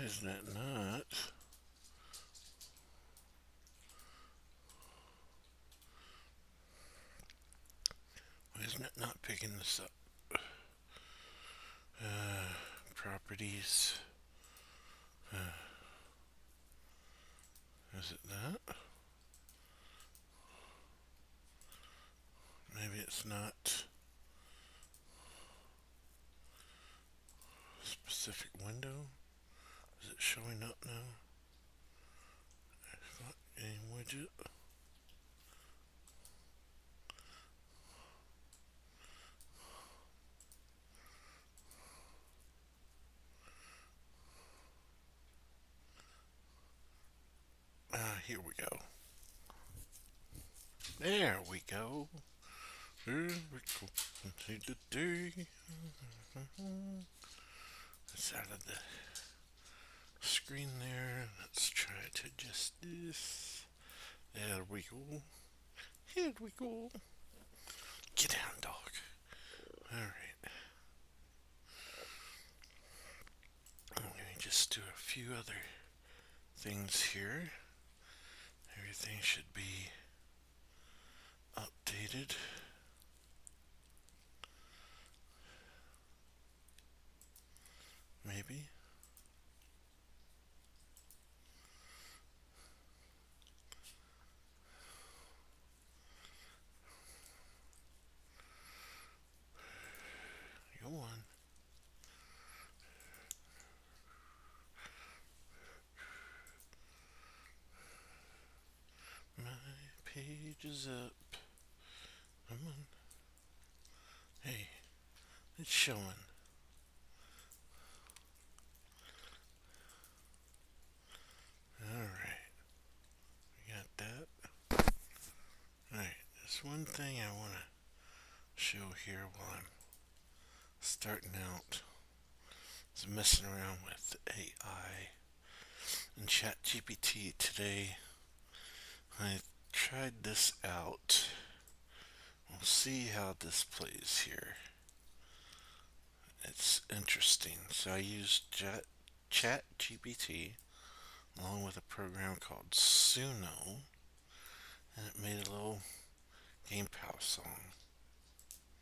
isn't it not? Why isn't it not picking this up? Properties. Is it that? Maybe it's not. Specific window? Is it showing up now? Any widget? Here we go. There we go. Here we go. It's out of the screen there. Let's try to adjust this. There we go. Here we go. Get down, dog. Alright. I'm going to just do a few other things here. Everything should be updated. Maybe. Go on. My page is up. Come on. Hey, it's showing. Alright. We got that. Alright, there's one thing I want to show here while I'm starting out. I was messing around with AI and ChatGPT today. I tried this out. We'll see how this plays here. It's interesting. So I used ChatGPT along with a program called Suno, and it made a little game power song.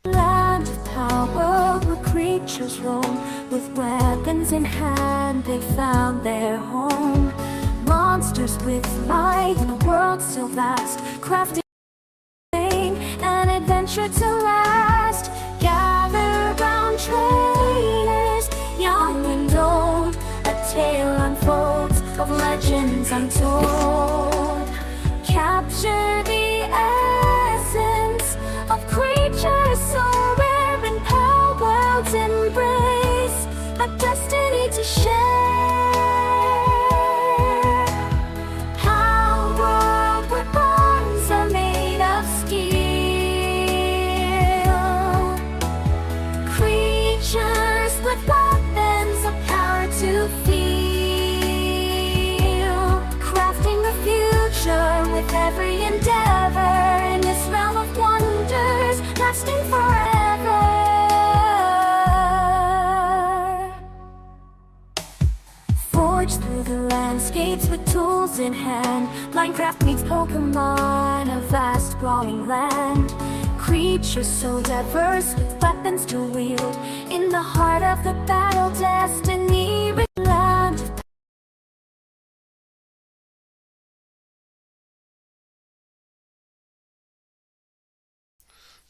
Land of power where creatures roam, with weapons in hand they found their home. Monsters with might in a world so vast, crafting an adventure to last. Gather round trainers, young and old, a tale unfolds of legends untold. Capture the essence of creatures so rare and power worlds embrace, a destiny to share. How world where bonds are made of skill, creatures with weapons of power to feel, crafting the future with every endeavor in this realm of wonders lasting forever. Forge through the landscapes with tools in hand. Minecraft meets Pokemon, a vast growing land. Creatures so diverse with weapons to wield, in the heart of the battle destiny land.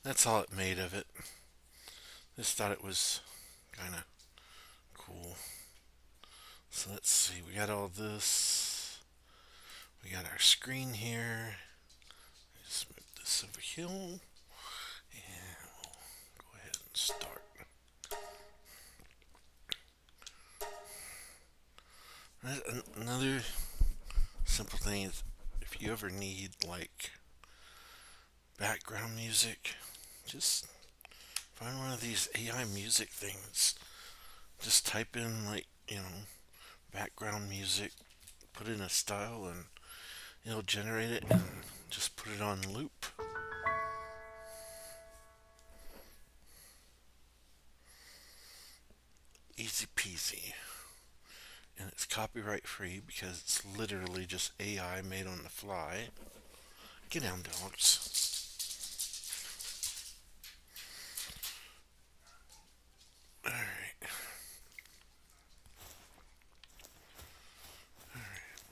That's all it made of it. Just thought it was kind of cool. So let's see, we got all this. We got our screen here. Just move this over here. And we'll go ahead and start. Another simple thing is if you ever need like background music, just find one of these AI music things. Just type in like, background music, put in a style and it'll generate it and just put it on loop. Easy peasy. And it's copyright free because it's literally just AI made on the fly. Get down, dogs. Alright.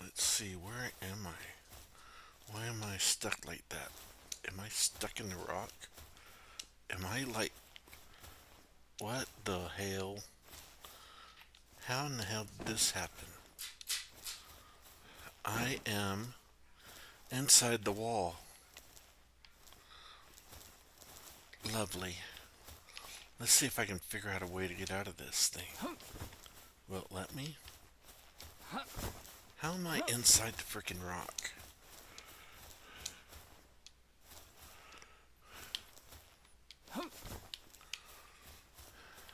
Let's see, where am I? Why am I stuck like that? Am I stuck in the rock? Am I like... What the hell? How in the hell did this happen? I am inside the wall. Lovely. Let's see if I can figure out a way to get out of this thing. Will it let me? How am I inside the freaking rock?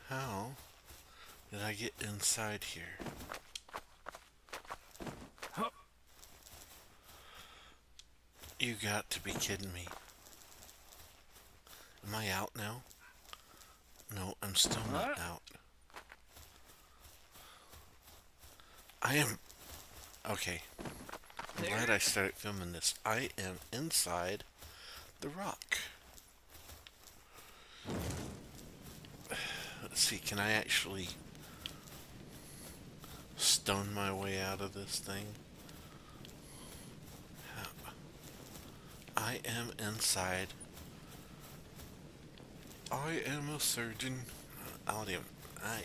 How did I get inside here? You got to be kidding me. Am I out now? No, I'm still not out. I am... Okay. I'm glad I started filming this. I am inside the rock. Let's see, can I actually stone my way out of this thing? I am inside. I am a surgeon. I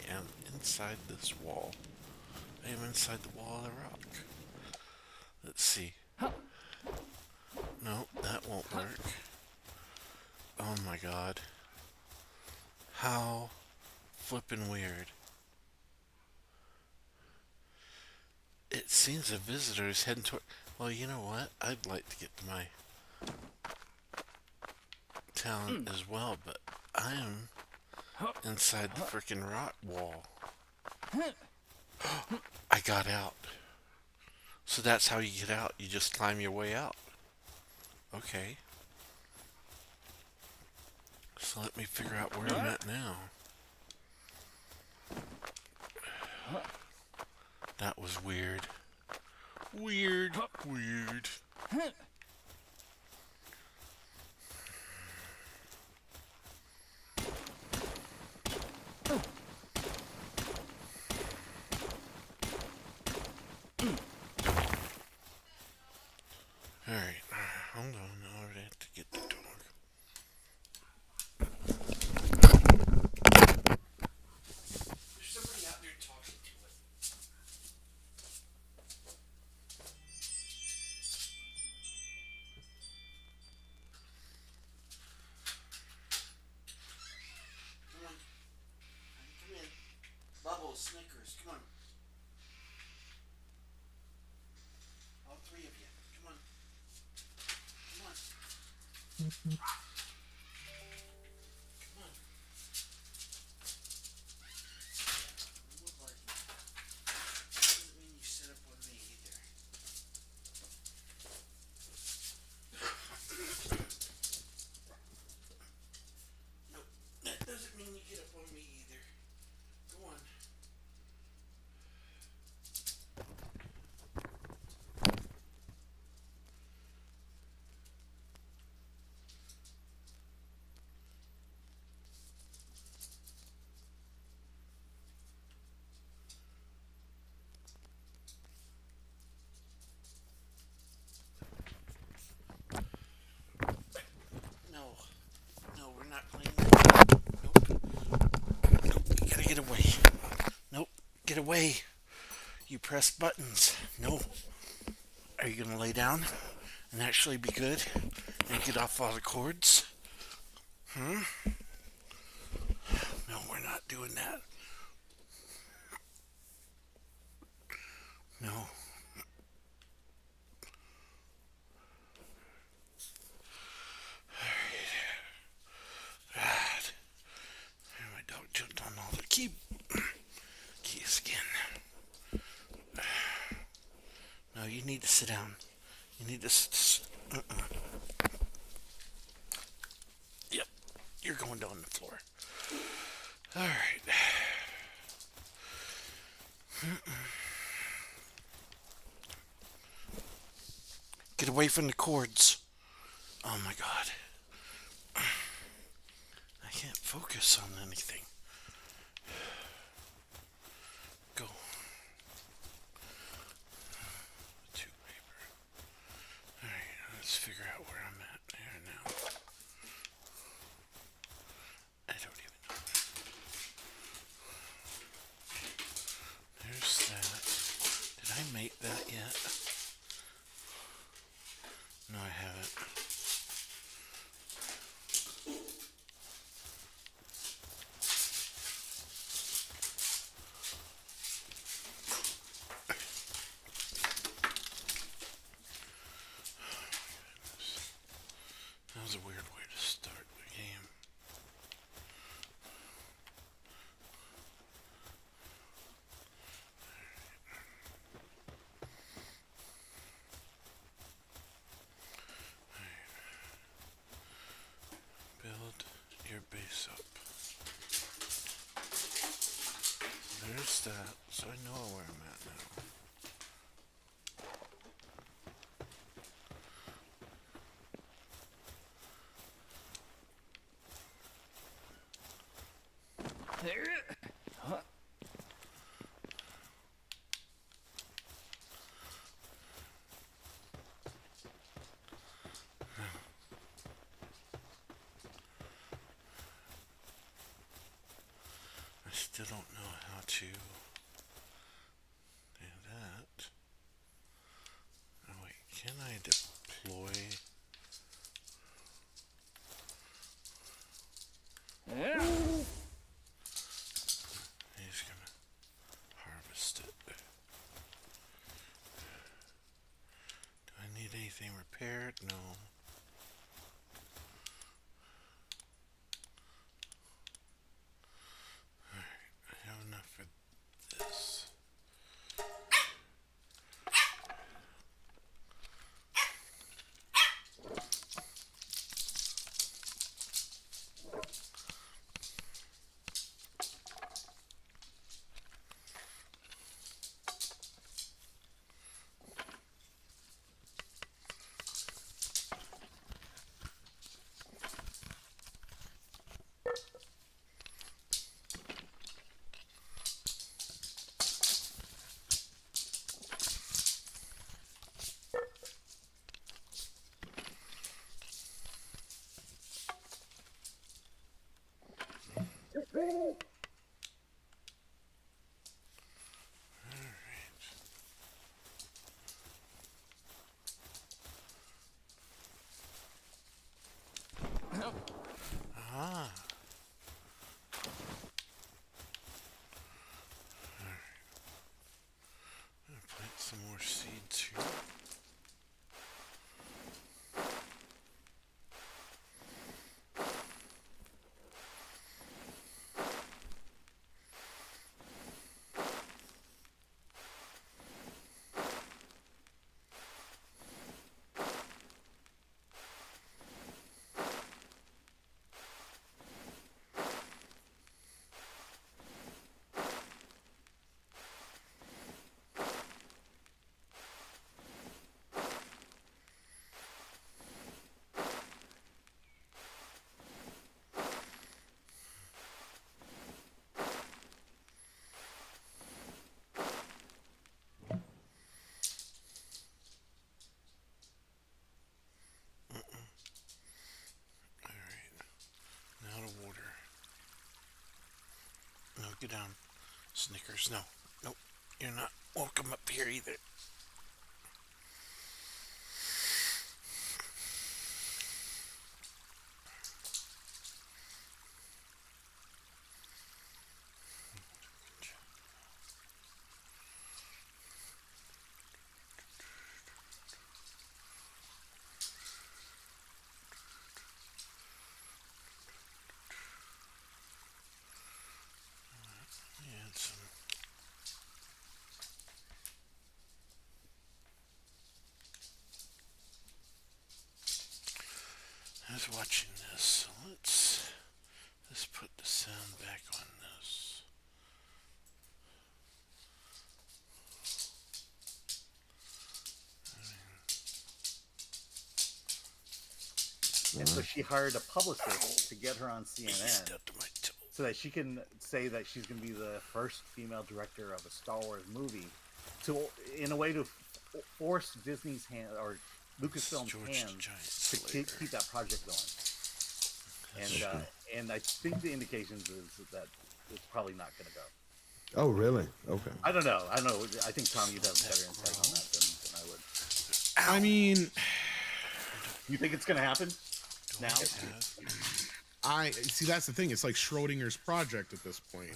am inside this wall. I am inside the wall of the rock. Let's see. No, that won't work. Oh my god. How flippin' weird. It seems a visitor is heading toward... Well, you know what? I'd like to get to my town as well, but I am inside the freaking rock wall. I got out. So that's how you get out. You just climb your way out. Okay. So let me figure out where I'm at now. That was weird. Weird. Alright, hold on, I already have to get the dog. There's somebody out there talking to it. Come on. Come in. Bubbles, Snickers, come on. All three of you. Come on. Come on. Come on. No more barking. Doesn't mean you sit up on me either. Nope. That doesn't mean you get up on me either. Go on. No, we're not playing that. Nope, you gotta get away. Nope, get away. You press buttons. No. Are you gonna lay down and actually be good and get off all the cords? No, we're not doing that. No. My dog jumped on all the key skin. No, you need to sit down. You need to Yep, you're going down the floor. All right. Get away from the cords. Oh my god. I can't focus on anything. Go. Two paper. Alright, let's figure out where I'm at here now. I don't even know. There's that. Did I make that yet? No, I haven't. That was a weird way to start the game. Build your base up. There's that, so I know where I'm at now. I still don't know how to do that. Oh wait, can I deploy? He's gonna harvest it. Do I need anything repaired? No. Alright, I have enough for this. Ah. Alright. I'm gonna plant some more seeds here. Now to water. No, get down. Snickers, no. Nope. You're not welcome up here either. Add some. I was watching this, so let's put the sound back on this. So she hired a publicist to get her on CNN Stepped on my toe. so that she can say that she's going to be the first female director of a Star Wars movie, to in a way to force Disney's hand or Lucasfilm's George hands Giant to Slayer. keep that project going. And I think the indications is that it's probably not going to go. Oh, really? Okay. I don't know. I think Tom, you'd have better insight on that than I would. I mean, You think it's going to happen Do now? I have- I see. That's the thing. It's like Schrodinger's project at this point.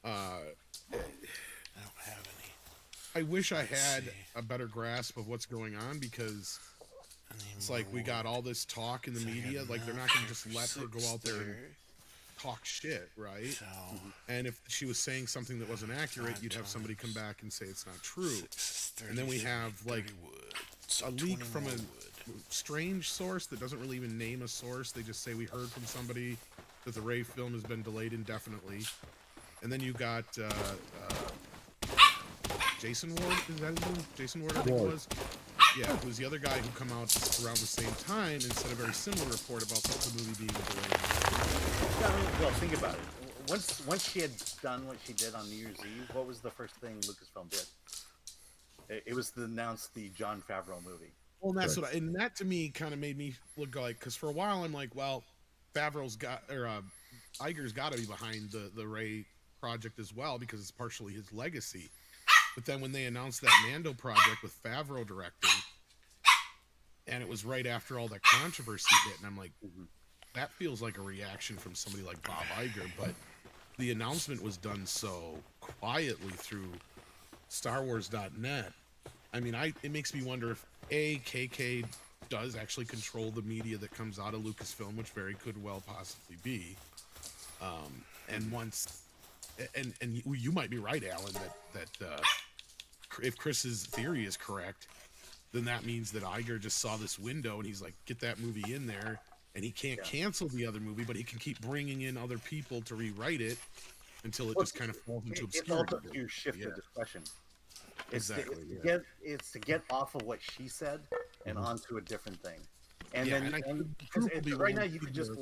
I don't have any. I wish I had see. a better grasp of what's going on, because Any it's like we more got all this talk in the So I got media. Like they're not enough going to just let her go out there and there. talk shit, right? So And if she was saying something that wasn't accurate, you'd have somebody come back and say it's not true. 6, And then we 30, have, 30 like, wood. A So leak 20 from more a wood. strange source that doesn't really even name a source. They just say we heard from somebody that the Ray film has been delayed indefinitely. And then you got Jason Ward. Is that his name? Jason Ward, I think it Ward. was. Yeah, who's the other guy who come out around the same time and said a very similar report about the movie being delayed. Well, think about it. Once she had done what she did on New Year's Eve, what was the first thing Lucasfilm did? It was to announce the Jon Favreau movie. Well, and that's what, and that to me kind of made me look like, because for a while I'm like, well, Favreau's got, or Iger's got to be behind the Ray project as well, because it's partially his legacy. But then when they announced that Mando project with Favreau directing, and it was right after all that controversy hit, and I'm like, that feels like a reaction from somebody like Bob Iger. But the announcement was done so quietly through StarWars.net. I mean, it makes me wonder if KK does actually control the media that comes out of Lucasfilm, which very could well possibly be. And once, and you might be right, Alan, that if Chris's theory is correct, then that means that Iger just saw this window and he's like, get that movie in there, and he can't cancel the other movie, but he can keep bringing in other people to rewrite it until it just kind of falls into It's all obscurity. to shift the discussion. Exactly, It's to get off of what she said and onto a different thing. And Yeah, then and I think because Trump will be right now one you could of just the-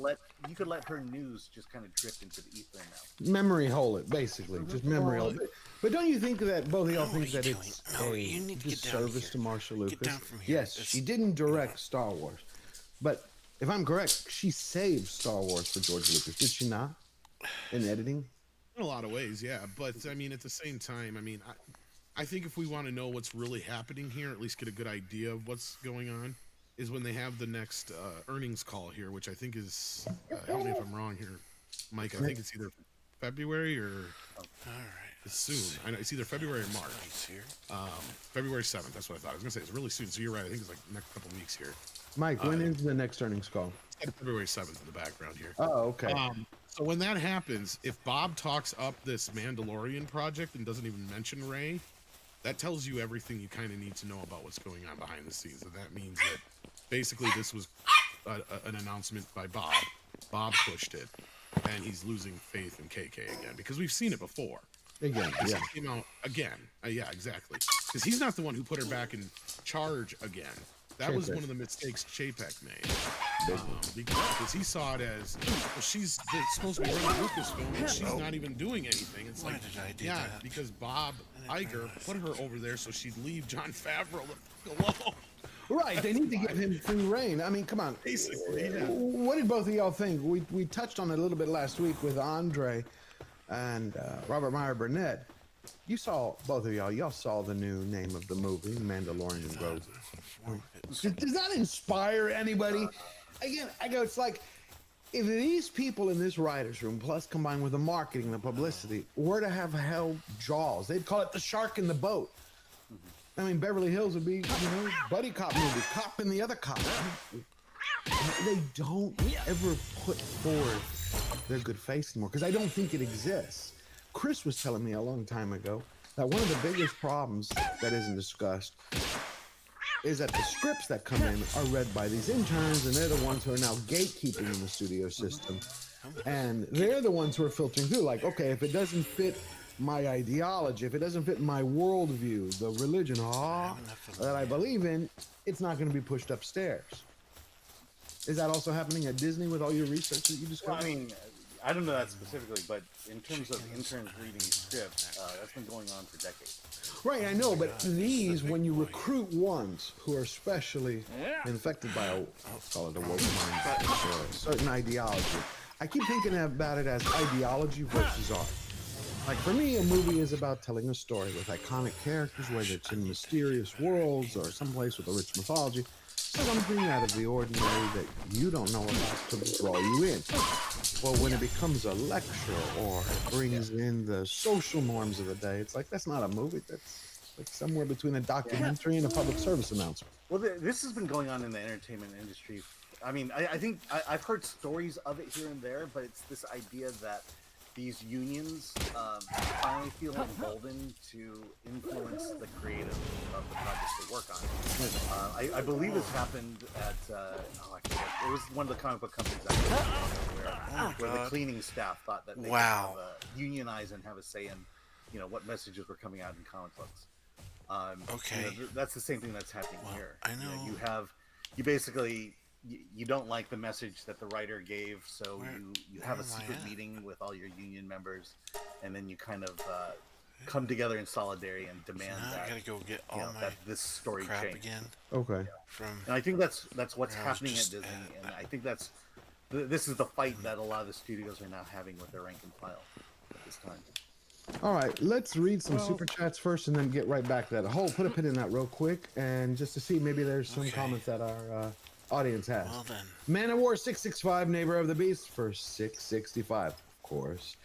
let her news just kind of drift into the ether now. Memory hole it, basically. Just memory hole it. But don't you think that both of y'all No, think that Kelly, it's no, a you need to get down disservice to here. Marsha Get Lucas? down from here. Yes, It's- she didn't direct Star Wars. But if I'm correct, she saved Star Wars for George Lucas, did she not? In editing? In a lot of ways, yeah. But I mean, at the same time, I mean, I think if we want to know what's really happening here, at least get a good idea of what's going on, is when they have the next earnings call here, which I think is, help me if I'm wrong here, Mike. I think it's either February or All right. it's soon. I know it's either February or March. Nice here. February 7th. That's what I thought. I was gonna say it's really soon. So you're right. I think it's like next couple weeks here. Mike, when is the next earnings call? It's got February 7th in the background here. Oh, okay. So when that happens, if Bob talks up this Mandalorian project and doesn't even mention Ray, that tells you everything you kind of need to know about what's going on behind the scenes. And that means that basically this was an announcement by Bob. Bob pushed it, and he's losing faith in KK again, because we've seen it before. Again, This yeah. came out again. Yeah, exactly. Because he's not the one who put her back in charge again. That was Chapek. one of the mistakes Chapek made. Because he saw it as, well, she's supposed to be running Lucasfilm, and she's not even doing anything. It's Why like, did I do yeah, that? because Bob I didn't Iger realize. put her over there so she'd leave Jon Favreau the fuck alone. Right, they need to give him free reign. I mean, come on. Basically, yeah. What did both of y'all think? We touched on it a little bit last week with Andre and Robert Meyer Burnett. You saw, both of y'all saw the new name of the movie, Mandalorian Road. Does that inspire anybody? Again, I go, it's like, if these people in this writer's room, plus combined with the marketing, the publicity, were to have held Jaws, they'd call it the shark in the boat. I mean, Beverly Hills would be, buddy cop movie, cop and the other cop. They don't ever put forth their good face anymore, because I don't think it exists. Chris was telling me a long time ago that one of the biggest problems that isn't discussed is that the scripts that come in are read by these interns, and they're the ones who are now gatekeeping in the studio system. And they're the ones who are filtering through, like, okay, if it doesn't fit my ideology, if it doesn't fit my worldview, the religion that I believe in, it's not going to be pushed upstairs. Is that also happening at Disney with all your research that you Well, discovered? I mean, I don't know that specifically, but in terms of interns reading scripts, that's been going on for decades. Right, I know, but these, when you recruit ones who are especially infected by let's call it a woke mindset or a certain ideology, I keep thinking about it as ideology versus art. Like for me, a movie is about telling a story with iconic characters, whether it's in mysterious worlds or someplace with a rich mythology, something out of the ordinary that you don't know about to draw you in. Well, when it becomes a lecture or it brings in the social norms of the day, it's like that's not a movie. That's like somewhere between a documentary and a public service announcement. Well, this has been going on in the entertainment industry. I mean, I think I've heard stories of it here and there, but it's this idea that these unions finally feel emboldened to influence the creative of the projects they work on. I believe this happened at I forget, it was one of the comic book companies where the cleaning staff thought that they Wow. could unionize and have a say in, you know, what messages were coming out in comic books. Okay. You know, that's the same thing that's happening Well, here. I You know. you basically you don't like the message that the writer gave, so Where- you have a where am I secret at? meeting with all your union members, and then you kind of come together in solidarity and demand Now I that, gotta go get you all know, my that this story crap change. again Okay. from. And I think that's what's Where I was happening at just Disney, at. and I think that's this is the fight that a lot of the studios are now having with their rank and file at this time. All right, let's read some super chats first and then get right back to that. Hold, put a pin in that real quick, and just to see maybe there's some Okay. comments that our audience has. Well then, Man of War 665, Neighbor of the Beast for 665, of course.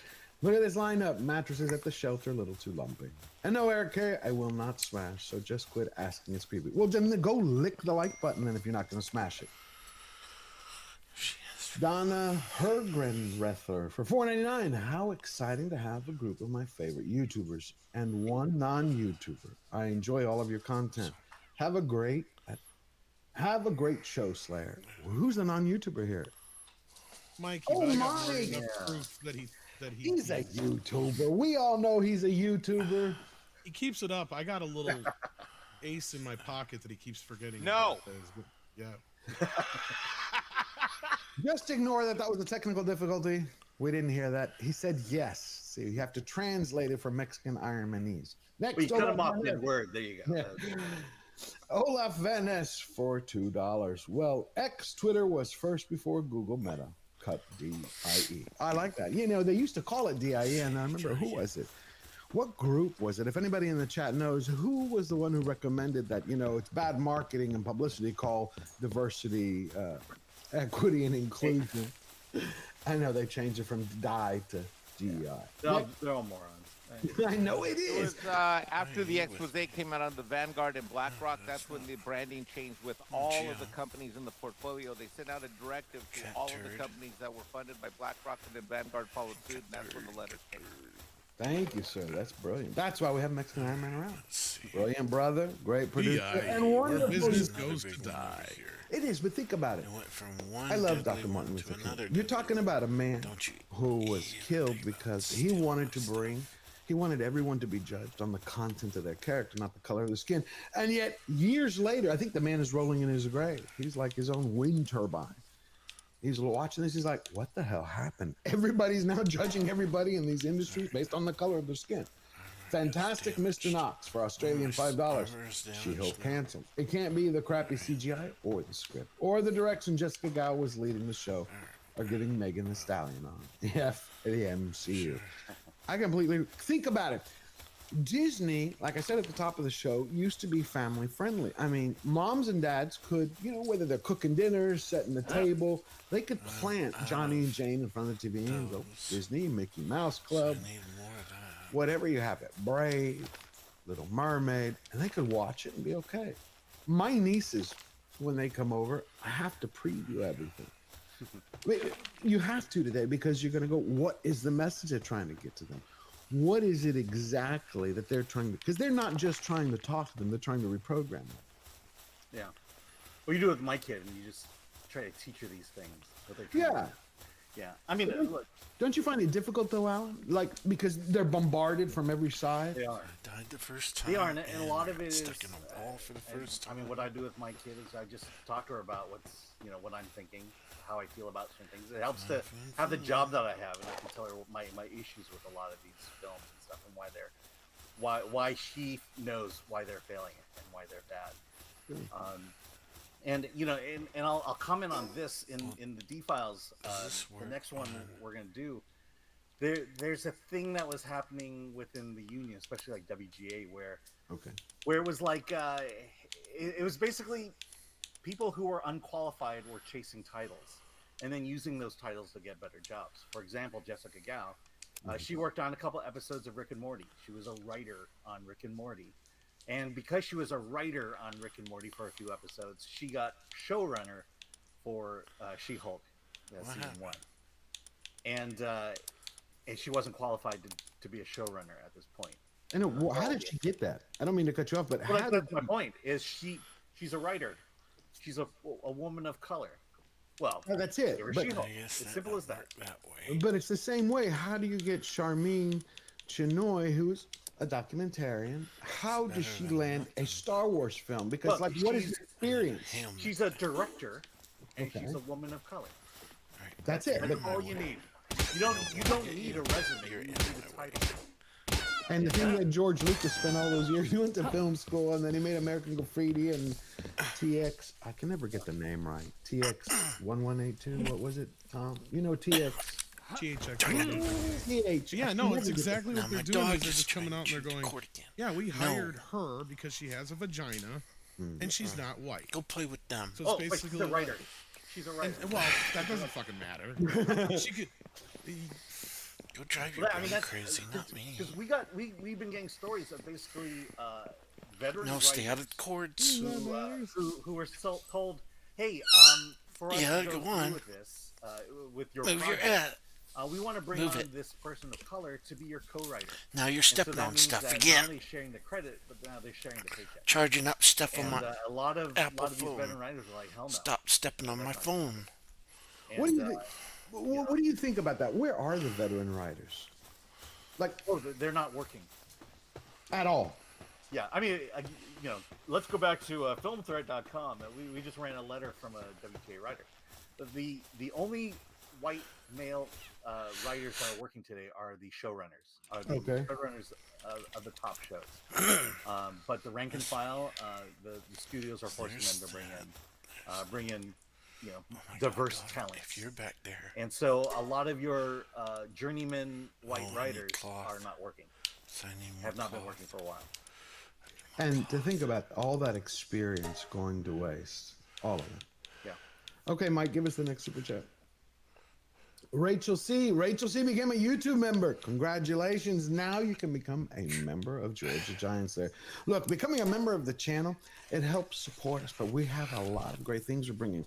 Look at this lineup. Mattresses at the shelter, a little too lumpy. And no, Eric K, I will not smash, so just quit asking it's creepy. Well, then go lick the like button then if you're not going to smash it. Donna Hergrenrether for $4.99. How exciting to have a group of my favorite YouTubers and one non-YouTuber. I enjoy all of your content. Have a great show, Slayer. Who's the non-YouTuber here? Mikey, Oh, but I got more Mike! enough Yeah. proof that he He's a YouTuber. We all know he's a YouTuber. he keeps it up. I got a little ace in my pocket that he keeps forgetting. No. about those, but yeah. Just ignore that. That was a technical difficulty. We didn't hear that. He said yes. See, you have to translate it from Mexican Ironmanese. Next, Well, you cut Olaf them off Van Ness. mid-word. There you go. Yeah. Olaf Van Ness for $2. Well, X Twitter was first before Google Meta. Cut D-I-E. I like that. You know, they used to call it D-I-E, and I remember, who was it? What group was it? If anybody in the chat knows, who was the one who recommended that, you know, it's bad marketing and publicity, call diversity, equity, and inclusion. I know they changed it from DI to DEI. They're all morons. I know it It is. was after the expose came out on the Vanguard and BlackRock. That's when the branding changed with all of the companies in the portfolio. They sent out a directive to Cat all of turd. the companies that were funded by BlackRock, and then Vanguard followed suit, and that's when the letters came. Thank you, sir. That's brilliant. That's why we have Mexican Iron Man around. let's see. Brilliant brother, great producer, D.I.E. and Where wonderful. business Another goes big to one over die. here. It is, but think about it. It went from one. I love deadly Dr. Martin one Luther to King. another You're deadly talking one. about a man Don't you who was even killed think about because this. he wanted to bring, he wanted everyone to be judged on the content of their character, not the color of the skin. And yet, years later, I think the man is rolling in his grave. He's like his own wind turbine. He's watching this. He's like, what the hell happened? Everybody's now judging everybody in these industries based on the color of their skin. Fantastic Mr. Knox for Australian $5. Armor's She-Hulk damaged now. canceled. It can't be the crappy CGI or the script or the direction Jessica Gao was leading the show or giving Megan the Stallion on. F the MCU. I completely think about it. Disney, like I said at the top of the show, used to be family friendly. I mean, moms and dads could, you know, whether they're cooking dinner, setting the table, they could plant Johnny and Jane in front of the TV and go Disney, Mickey Mouse Club, I need more of that. whatever you have it, Brave, Little Mermaid, and they could watch it and be okay. My nieces, when they come over, I have to preview everything. You have to today because you're going to go, what is the message they're trying to get to them? What is it exactly that they're trying to, because they're not just trying to talk to them, they're trying to reprogram them. Yeah. Well, you do it with my kid, and you just try to teach her these things. What they're trying Yeah. to do. Yeah, I mean, look, Don't you find it difficult though, Alan? Like because they're bombarded from every side. they are. I died the first time. They are, and a lot of I it got is stuck in a wall for the and, first I time. mean, what I do with my kid is I just talk to her about what I'm thinking, how I feel about certain things. It helps to have the job that I have, and I can tell her my issues with a lot of these films and stuff, and why she knows why they're failing and why they're bad. And and I'll comment on this in the D files. this The next one work? we're gonna do. There's a thing that was happening within the union, especially like WGA, where Okay. it was like it was basically people who were unqualified were chasing titles and then using those titles to get better jobs. For example, Jessica Gao, she worked on a couple episodes of Rick and Morty. She was a writer on Rick and Morty, and because she was a writer on Rick and Morty for a few episodes, she got showrunner for She-Hulk season happened? 1, and she wasn't qualified to be a showrunner at this point. And how did she get that? I don't mean to cut you off, but Well, how that's did my point. Is she's a writer. She's a woman of color. Well, Oh, that's it. give her But- She-Hulk. I guess As that simple don't as that. work that way. But it's the same way. How do you get Charmine Chinoy, who's a documentarian? How does she land a Star Wars film? Because, Look, what is she's- the experience? Him. She's a director, and Okay. she's a woman of color. Right. That's it. That's But, all you need. You don't need a resume. You need a title. and the thing that George Lucas spent all those years, he went to film school, and then he made American Graffiti and TX. I can never get the name right. TX 1182. What was it, Tom? You know TX. THX. TH. Yeah, I no, can it's never get exactly Now what they're my doing. dog Is they're is just coming trying out and they're to going, record again. yeah, we No. hired her because she has a vagina and she's not white. Go play with them. So it's Oh, but basically she's a writer. She's a writer. well, that doesn't fucking matter. She could. Go drive your I mean, brain that's crazy, not me. because we've been getting stories of basically veteran No, stay out writers of the cords. who were told, hey, for us Yeah, to go through on. with this, with your Move your project, at. we want to bring Move on it. this person of color to be your co-writer. Now you're And so stepping that on means stuff that Not again. only sharing the credit, but now they're sharing the paycheck. Charging up stuff on And my. a lot of Apple these phone. veteran writers are like, hell no. Stop stepping on my phone. And, What do you think? What do you think about that? Where are the veteran writers? Like they're not working. at all? Yeah, I mean, let's go back to filmthread.com. We just ran a letter from a WTA writer. The only white male writers that are working today are the showrunners. Are the Okay. showrunners of the top shows. But the rank and file, the studios are forcing them to bring in diverse God, talent. If you're back there, And so a lot of your journeyman white Oh, I need writers cloth. are not working. so I need more Have not been cloth. working for a while. And to think about all that experience going to waste, all of it. Yeah. Okay, Mike, give us the next super chat. Rachel C. became a YouTube member. Congratulations. Now you can become a member of Georgia Giants there. Look, becoming a member of the channel, it helps support us, but we have a lot of great things we're bringing.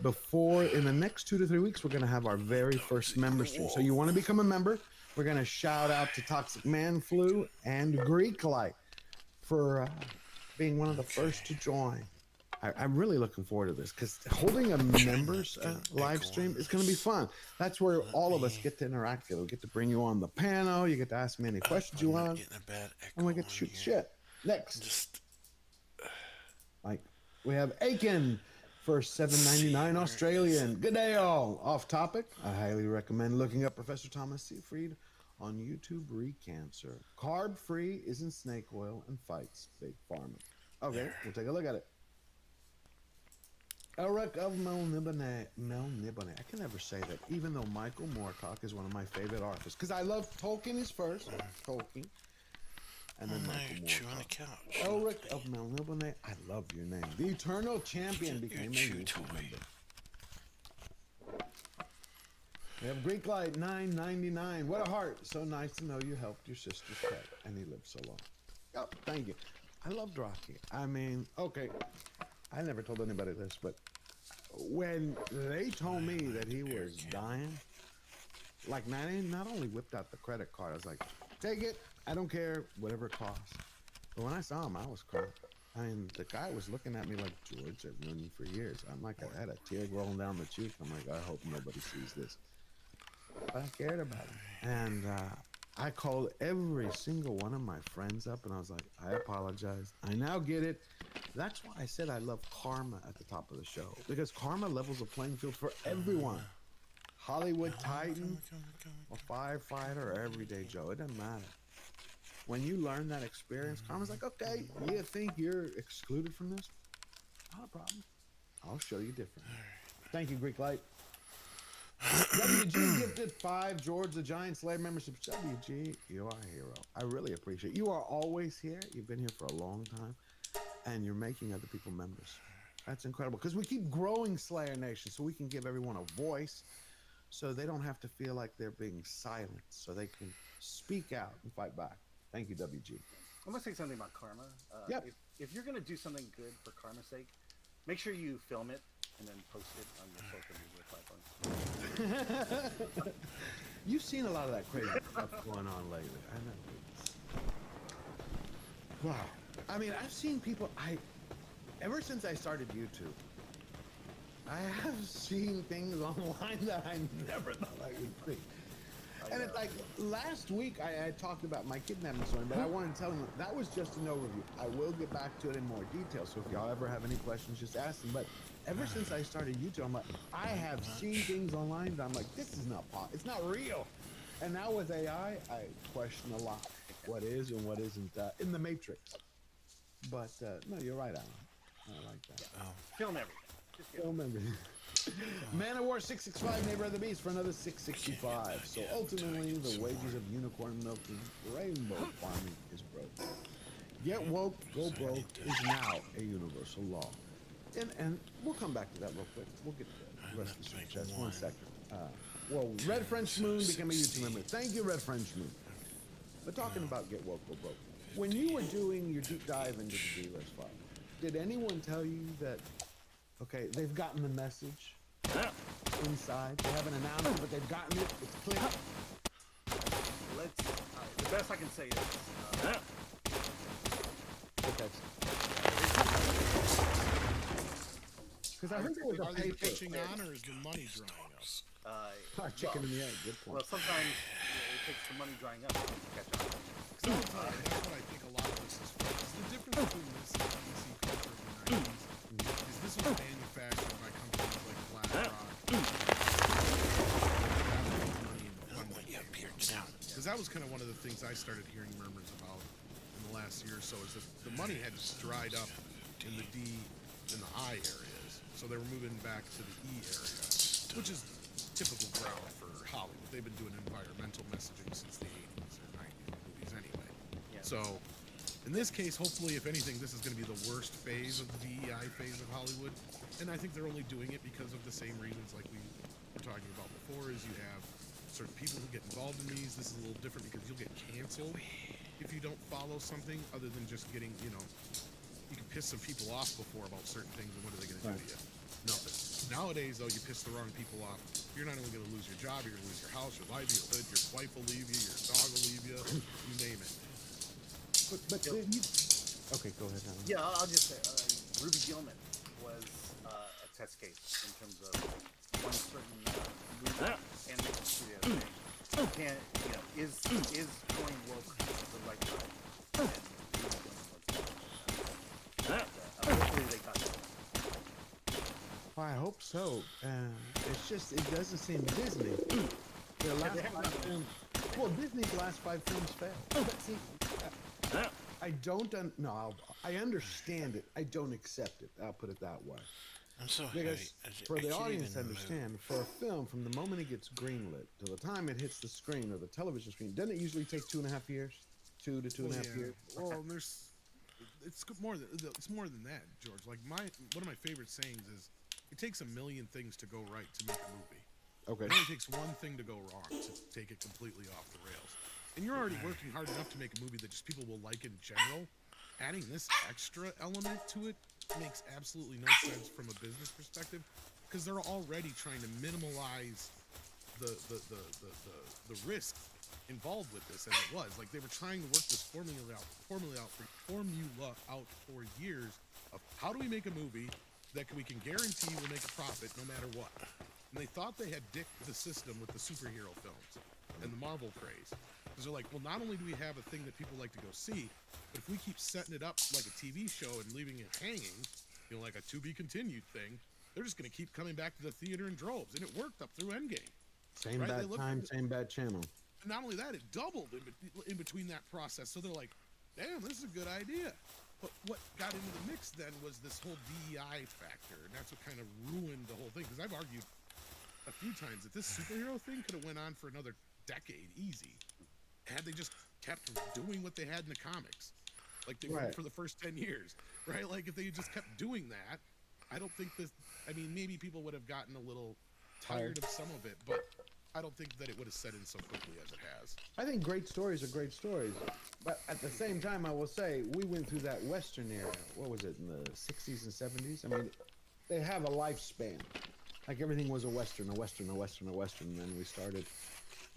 In the next 2 to 3 weeks, we're going to have our very first member stream. So you want to become a member, we're going to shout out to Toxic Man Flu and Greek Light for being one of the first to join. I'm really looking forward to this because holding a members live stream is going to be fun. That's where all of us get to interact together. We get to bring you on the panel. You get to ask me any questions you I'm not want, getting a bad echo and we get to on shoot here. shit. Next, Just like we have Aiken for $7.99 Australian. Good day, all. Off topic, I highly recommend looking up Professor Thomas Seyfried on YouTube. Recancer. Carb free, isn't snake oil, and fights big pharma. Okay, we'll take a look at it. Eric of Melnibone. I can never say that, even though Michael Moorcock is one of my favorite authors. Because I love Tolkien is first, Tolkien, and then now Michael you're chewing the Moorcock. couch. Ulrich of Melnibone, I love your name. The Eternal Champion Your became a chew YouTube toy. member. We have Greek Light, $9.99. What a heart. So nice to know you helped your sister's pet, and he lived so long. Oh, thank you. I loved Rocky. I mean, okay, I never told anybody this, but when they told me that he was dying, like, man, I not only whipped out the credit card, I was like, take it, I don't care, whatever it costs. But when I saw him, I was crying. I mean, the guy was looking at me like, George, I've known you for years. I'm like, I had a tear rolling down my cheek. I'm like, I hope nobody sees this. I cared about him. And I called every single one of my friends up and I was like, I apologize. I now get it. That's why I said I love karma at the top of the show, because karma levels the playing field for everyone. Hollywood Titan, a firefighter, or everyday Joe, it doesn't matter. When you learn that experience, karma's like, okay, you think you're excluded from this? Not a problem. I'll show you different. Thank you, Greek Light. WG gifted 5 George the Giant Slayer memberships. WG, you are a hero. I really appreciate it. You are always here. You've been here for a long time, and you're making other people members. That's incredible, because we keep growing Slayer Nation so we can give everyone a voice, so they don't have to feel like they're being silenced, so they can speak out and fight back. Thank you, WG. I'm gonna say something about karma. Yep. If you're gonna do something good for karma's sake, make sure you film it and then post it on your social media platforms. You've seen a lot of that crazy stuff going on lately. I know. Wow. I mean, I've seen people. Ever since I started YouTube, I have seen things online that I never thought I would see. And it's like last week I talked about my kidnapping story, but I wanted to tell them that was just an overview. I will get back to it in more detail. So if y'all ever have any questions, just ask them. But ever since I started YouTube, I'm like, I have seen things online that I'm like, this is not it's not real. And now with AI, I question a lot what is and what isn't in the Matrix. But no, you're right, Alan. I like that. Film everything. Just Film everything. Man of War 665, Neighbor of the Beast for another 665. So ultimately, the wages of unicorn milking, rainbow farming is broke. Get woke, go broke is now a universal law. And we'll come back to that real quick. We'll get to the rest of the super chats. 1 second. Well, Red French Moon became a YouTube member. Thank you, Red French Moon. We're talking about Get Woke, Go Broke. When you were doing your deep dive into the D-List file, did anyone tell you that, okay, they've gotten the message inside? They haven't announced it, but they've gotten it. It's clear. the best I can say is, Okay. Because I think it was a Are they paper. catching on, or is the money drying up? Chicken in the egg. Good point. well, sometimes it takes the money drying up to catch on. That's what I think a lot of this is from. 'Cause the difference between this and PC culture of the 90s is this was manufactured by companies like BlackRock. Because that was kind of one of the things I started hearing murmurs about in the last year or so, is that the money had just dried up in the D and the I areas. So they were moving back to the E area, which is typical ground for Hollywood. They've been doing environmental messaging since the 80s or 90s movies anyway. Yeah. So in this case, hopefully, if anything, this is going to be the worst phase of the DEI phase of Hollywood. And I think they're only doing it because of the same reasons like we were talking about before, is you have certain people who get involved in these. This is a little different because you'll get canceled if you don't follow something other than just getting, you can piss some people off before about certain things, and what are they going to do to you? Nothing. Nowadays, though, you piss the wrong people off, you're not only going to lose your job, you're going to lose your house, your livelihood, your wife will leave you, your dog will leave you, you name it. But okay, go ahead, Alan. Yeah, I'll just say, Ruby Gilman was a test case in terms of one certain movie and studio thing. Is going woke the right time? And Ruby Gilman was hopefully they got that. Well, I hope so. It's just, it doesn't seem Disney. Their last 5 films, well, Disney's last 5 films failed. But see, I don't, I understand it. I don't accept it. I'll put it that way. I'm so Because heavy. for I the can't audience to even move. understand, for a film, from the moment it gets greenlit to the time it hits the screen or the television screen, doesn't it usually take 2.5 years? 2 to 2.5 years? Well, and it's more than that, George. Like one of my favorite sayings is, it takes a million things to go right to make a movie. Okay. It only takes one thing to go wrong to take it completely off the rails. And you're already working hard enough to make a movie that just people will like in general. Adding this extra element to it makes absolutely no sense from a business perspective, because they're already trying to minimize the risk involved with this as it was. Like, they were trying to work this formula out for years of how do we make a movie that we can guarantee will make a profit no matter what. And they thought they had dicked the system with the superhero films and the Marvel craze. Because they're like, well, not only do we have a thing that people like to go see, but if we keep setting it up like a TV show and leaving it hanging, you know, like a to be continued thing, they're just going to keep coming back to the theater in droves. And it worked up through Endgame. Same Right, they bad look- time, same bad channel. And not only that, it doubled in between that process. So they're like, damn, this is a good idea. But what got into the mix then was this whole DEI factor. And that's what kind of ruined the whole thing. Because I've argued a few times that this superhero thing could have went on for another decade easy. Had they just kept doing what they had in the comics. Like they were Right. for the first 10 years. Right? Like if they just kept doing that, I don't think this, I mean, maybe people would have gotten a little tired of some of it. But I don't think that it would have set in so quickly as it has. I think great stories are great stories, but at the same time, I will say we went through that Western era. What was it in the 60s and 70s? I mean, they have a lifespan. Like everything was a Western, a Western, a Western, a Western, and then we started.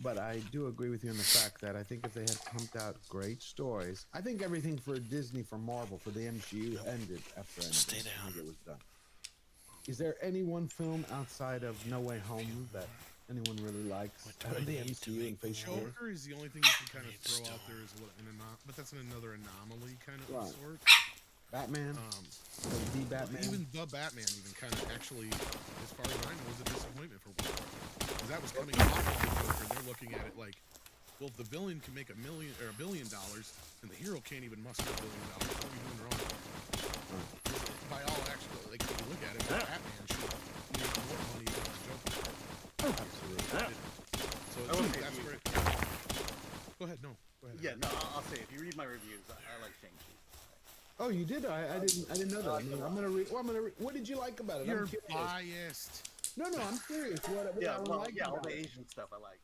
But I do agree with you in the fact that I think if they had pumped out great stories, I think everything for Disney, for Marvel, for the MCU ended after Endgame. Stay I down. think it was done. Is there any one film outside of No Way Home that anyone really likes What do out I of the need to MCU and make Phase 4? Joker is the only thing you can kind of Need throw out stone. there as well, but that's another anomaly kind of Right. sort. Batman, the Batman. Even the Batman even kind of actually, as far as I know, was a disappointment for Warner. Because that was coming off of the Joker, and they're looking at it like, well, if the villain can make $1 million or $1 billion, and the hero can't even muster $1 billion, what are we doing wrong? By all actual, like if you look at it, Batman should have made more money than the Joker. Absolutely. So I will it's, say that's if you- where. Go ahead, no. Go ahead. Yeah, no, I'll say if you read my reviews, I like Shang-Chi. Oh, you did? I didn't know that. I mean, I'm gonna read. Well, I'm gonna read. What did you like about it? You're I'm curious. biased. No, I'm curious. What Yeah, Alan well, liked yeah, all about the it. Asian stuff I like.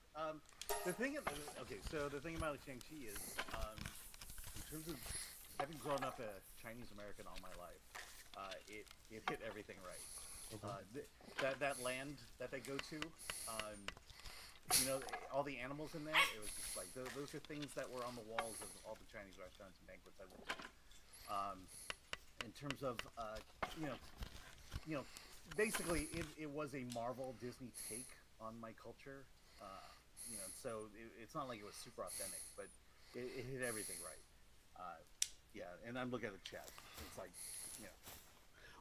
The thing, okay, so the thing about Shang-Chi is, in terms of having grown up a Chinese American all my life, it hit everything right. That land that they go to, you know, all the animals in there, it was just like those are things that were on the walls of all the Chinese restaurants and banquets I went to. In terms of, you know, basically it was a Marvel Disney take on my culture. You know, so it's not like it was super authentic, but it hit everything right. Yeah, and I'm looking at the chat. It's like, you know.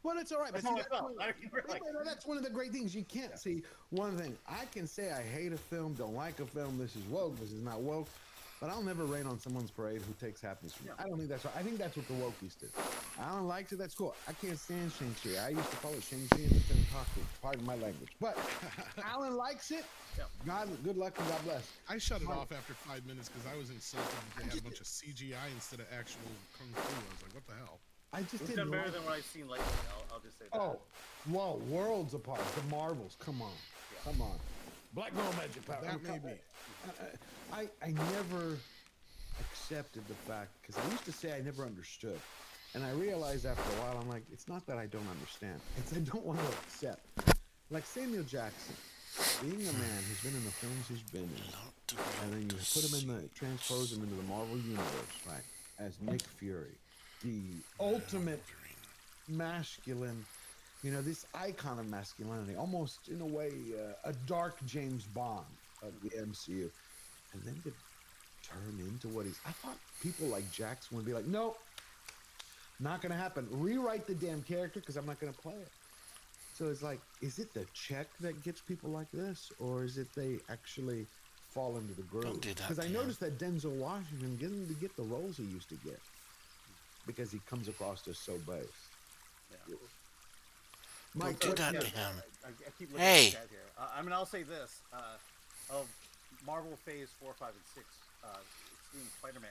Well, it's all right. That's but how see, I felt. I mean, like- that's one of the great things. You can't see one thing. I can say I hate a film, don't like a film. This is woke. This is not woke. But I'll never rain on someone's parade who takes happiness from it. Yeah. I don't think that's right. I think that's what the wokies did. Alan likes it. That's cool. I can't stand Shang-Chi. I used to call it Shang-Chi and it couldn't talk to it. Pardon my language. But Alan likes it. Yeah. God, good luck and God bless. I shut it off after 5 minutes because I was insulted that they had a bunch of CGI instead of actual kung fu. I was like, what the hell? I just It's didn't done better like- than what I've seen lately. I'll just say that. Oh, whoa, worlds apart. The Marvels, come on, come on. Black Girl Magic Power. That may be. I never accepted the fact because I used to say I never understood, and I realized after a while I'm like, it's not that I don't understand; it's I don't want to accept. Like Samuel Jackson, being a man who's been in the films he's been in, and then you put him in the transpose him into the Marvel universe, right? As Nick Fury, the ultimate masculine, you know, this icon of masculinity, almost in a way a dark James Bond of the MCU, and then to turn into what he's. I thought people like Jackson would be like, no, not gonna happen. Rewrite the damn character because I'm not gonna play it. So it's like, is it the check that gets people like this, or is it they actually fall into the groove? Don't do that Because I to him. noticed that Denzel Washington getting to get the roles he used to get because he comes across as so base. Yeah. Mike, do what- that Yeah, to him. I keep looking Hey. at the chat here. I mean, I'll say this: of Marvel Phase 4, 5, and 6, excluding Spider-Man,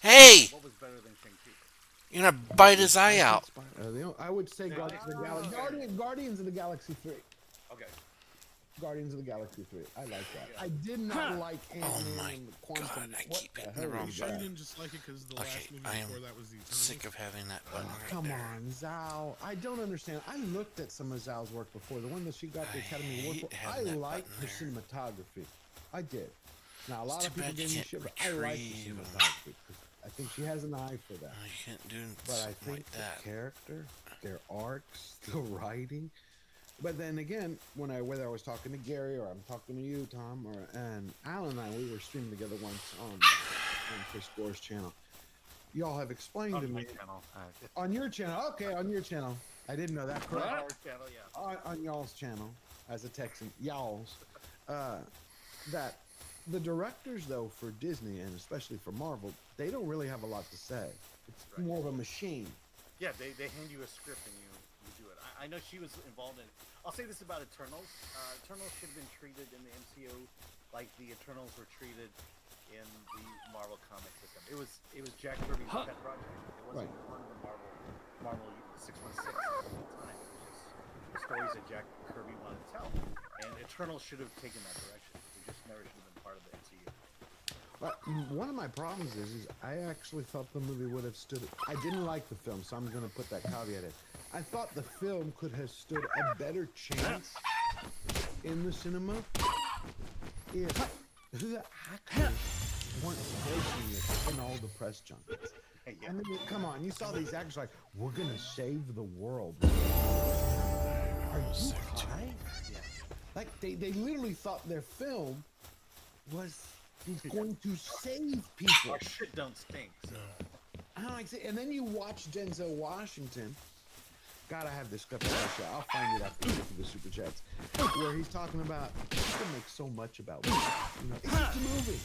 Hey, what was better than Shang-Chi? you're gonna bite his eye out. I would say Yeah. Guardians of the Galaxy. Guardians of the Galaxy 3. Okay. Guardians of the Galaxy 3. I like that. I did not like Ant-Man my and Quantum. God, I What keep the hitting the hell wrong is Sure, you that? didn't just like it because the Okay, last movie I am before that was the Eternals. Sick of having that button right Come there. on, Zhao. I don't understand. I looked at some of Zhao's work before. The one that she got the I Academy Award hate for. I having that liked button the there. cinematography. I did. Now, a lot It's of too people bad you gave me can't shit, but I liked the retrieve 'em. cinematography. I think she has an eye for that. You can't do But I something think like the that. character, their arcs, the writing. But then again, whether I was talking to Gary or I'm talking to you, Tom, and Alan and I, we were streaming together once on Chris Gore's channel. Y'all have explained to On my me channel. on your channel. Okay, on your channel. I didn't know that. On Correct. our channel, yeah. On y'all's channel, as a Texan, y'all's, that the directors though for Disney and especially for Marvel, they don't really have a lot to say. It's Right. more of a machine. Yeah, they hand you a script and you do it. I know she was involved in it. I'll say this about Eternals. Eternals should have been treated in the MCU like the Eternals were treated in the Marvel comic system. It was Jack Kirby's pet project. It wasn't Right. part of the Marvel 616 at the time. It was just the stories that Jack Kirby wanted to tell. And Eternals should have taken that direction. It just never should have been part of the MCU. But one of my problems is I actually thought the movie would have stood. I didn't like the film, so I'm going to put that caveat in. I thought the film could have stood a better chance in the cinema if the actors weren't breaking it in all the press junkets. Yeah. I mean, come on, you saw these actors like, we're going to save the world. Are you high? Yeah. Like, they literally thought their film was going to save people. Our shit don't stink. So. I don't like and then you watch Denzel Washington. Gotta have this clip. I'll find it after the super chats, where he's talking about people make so much about it. You know, it's just a movie.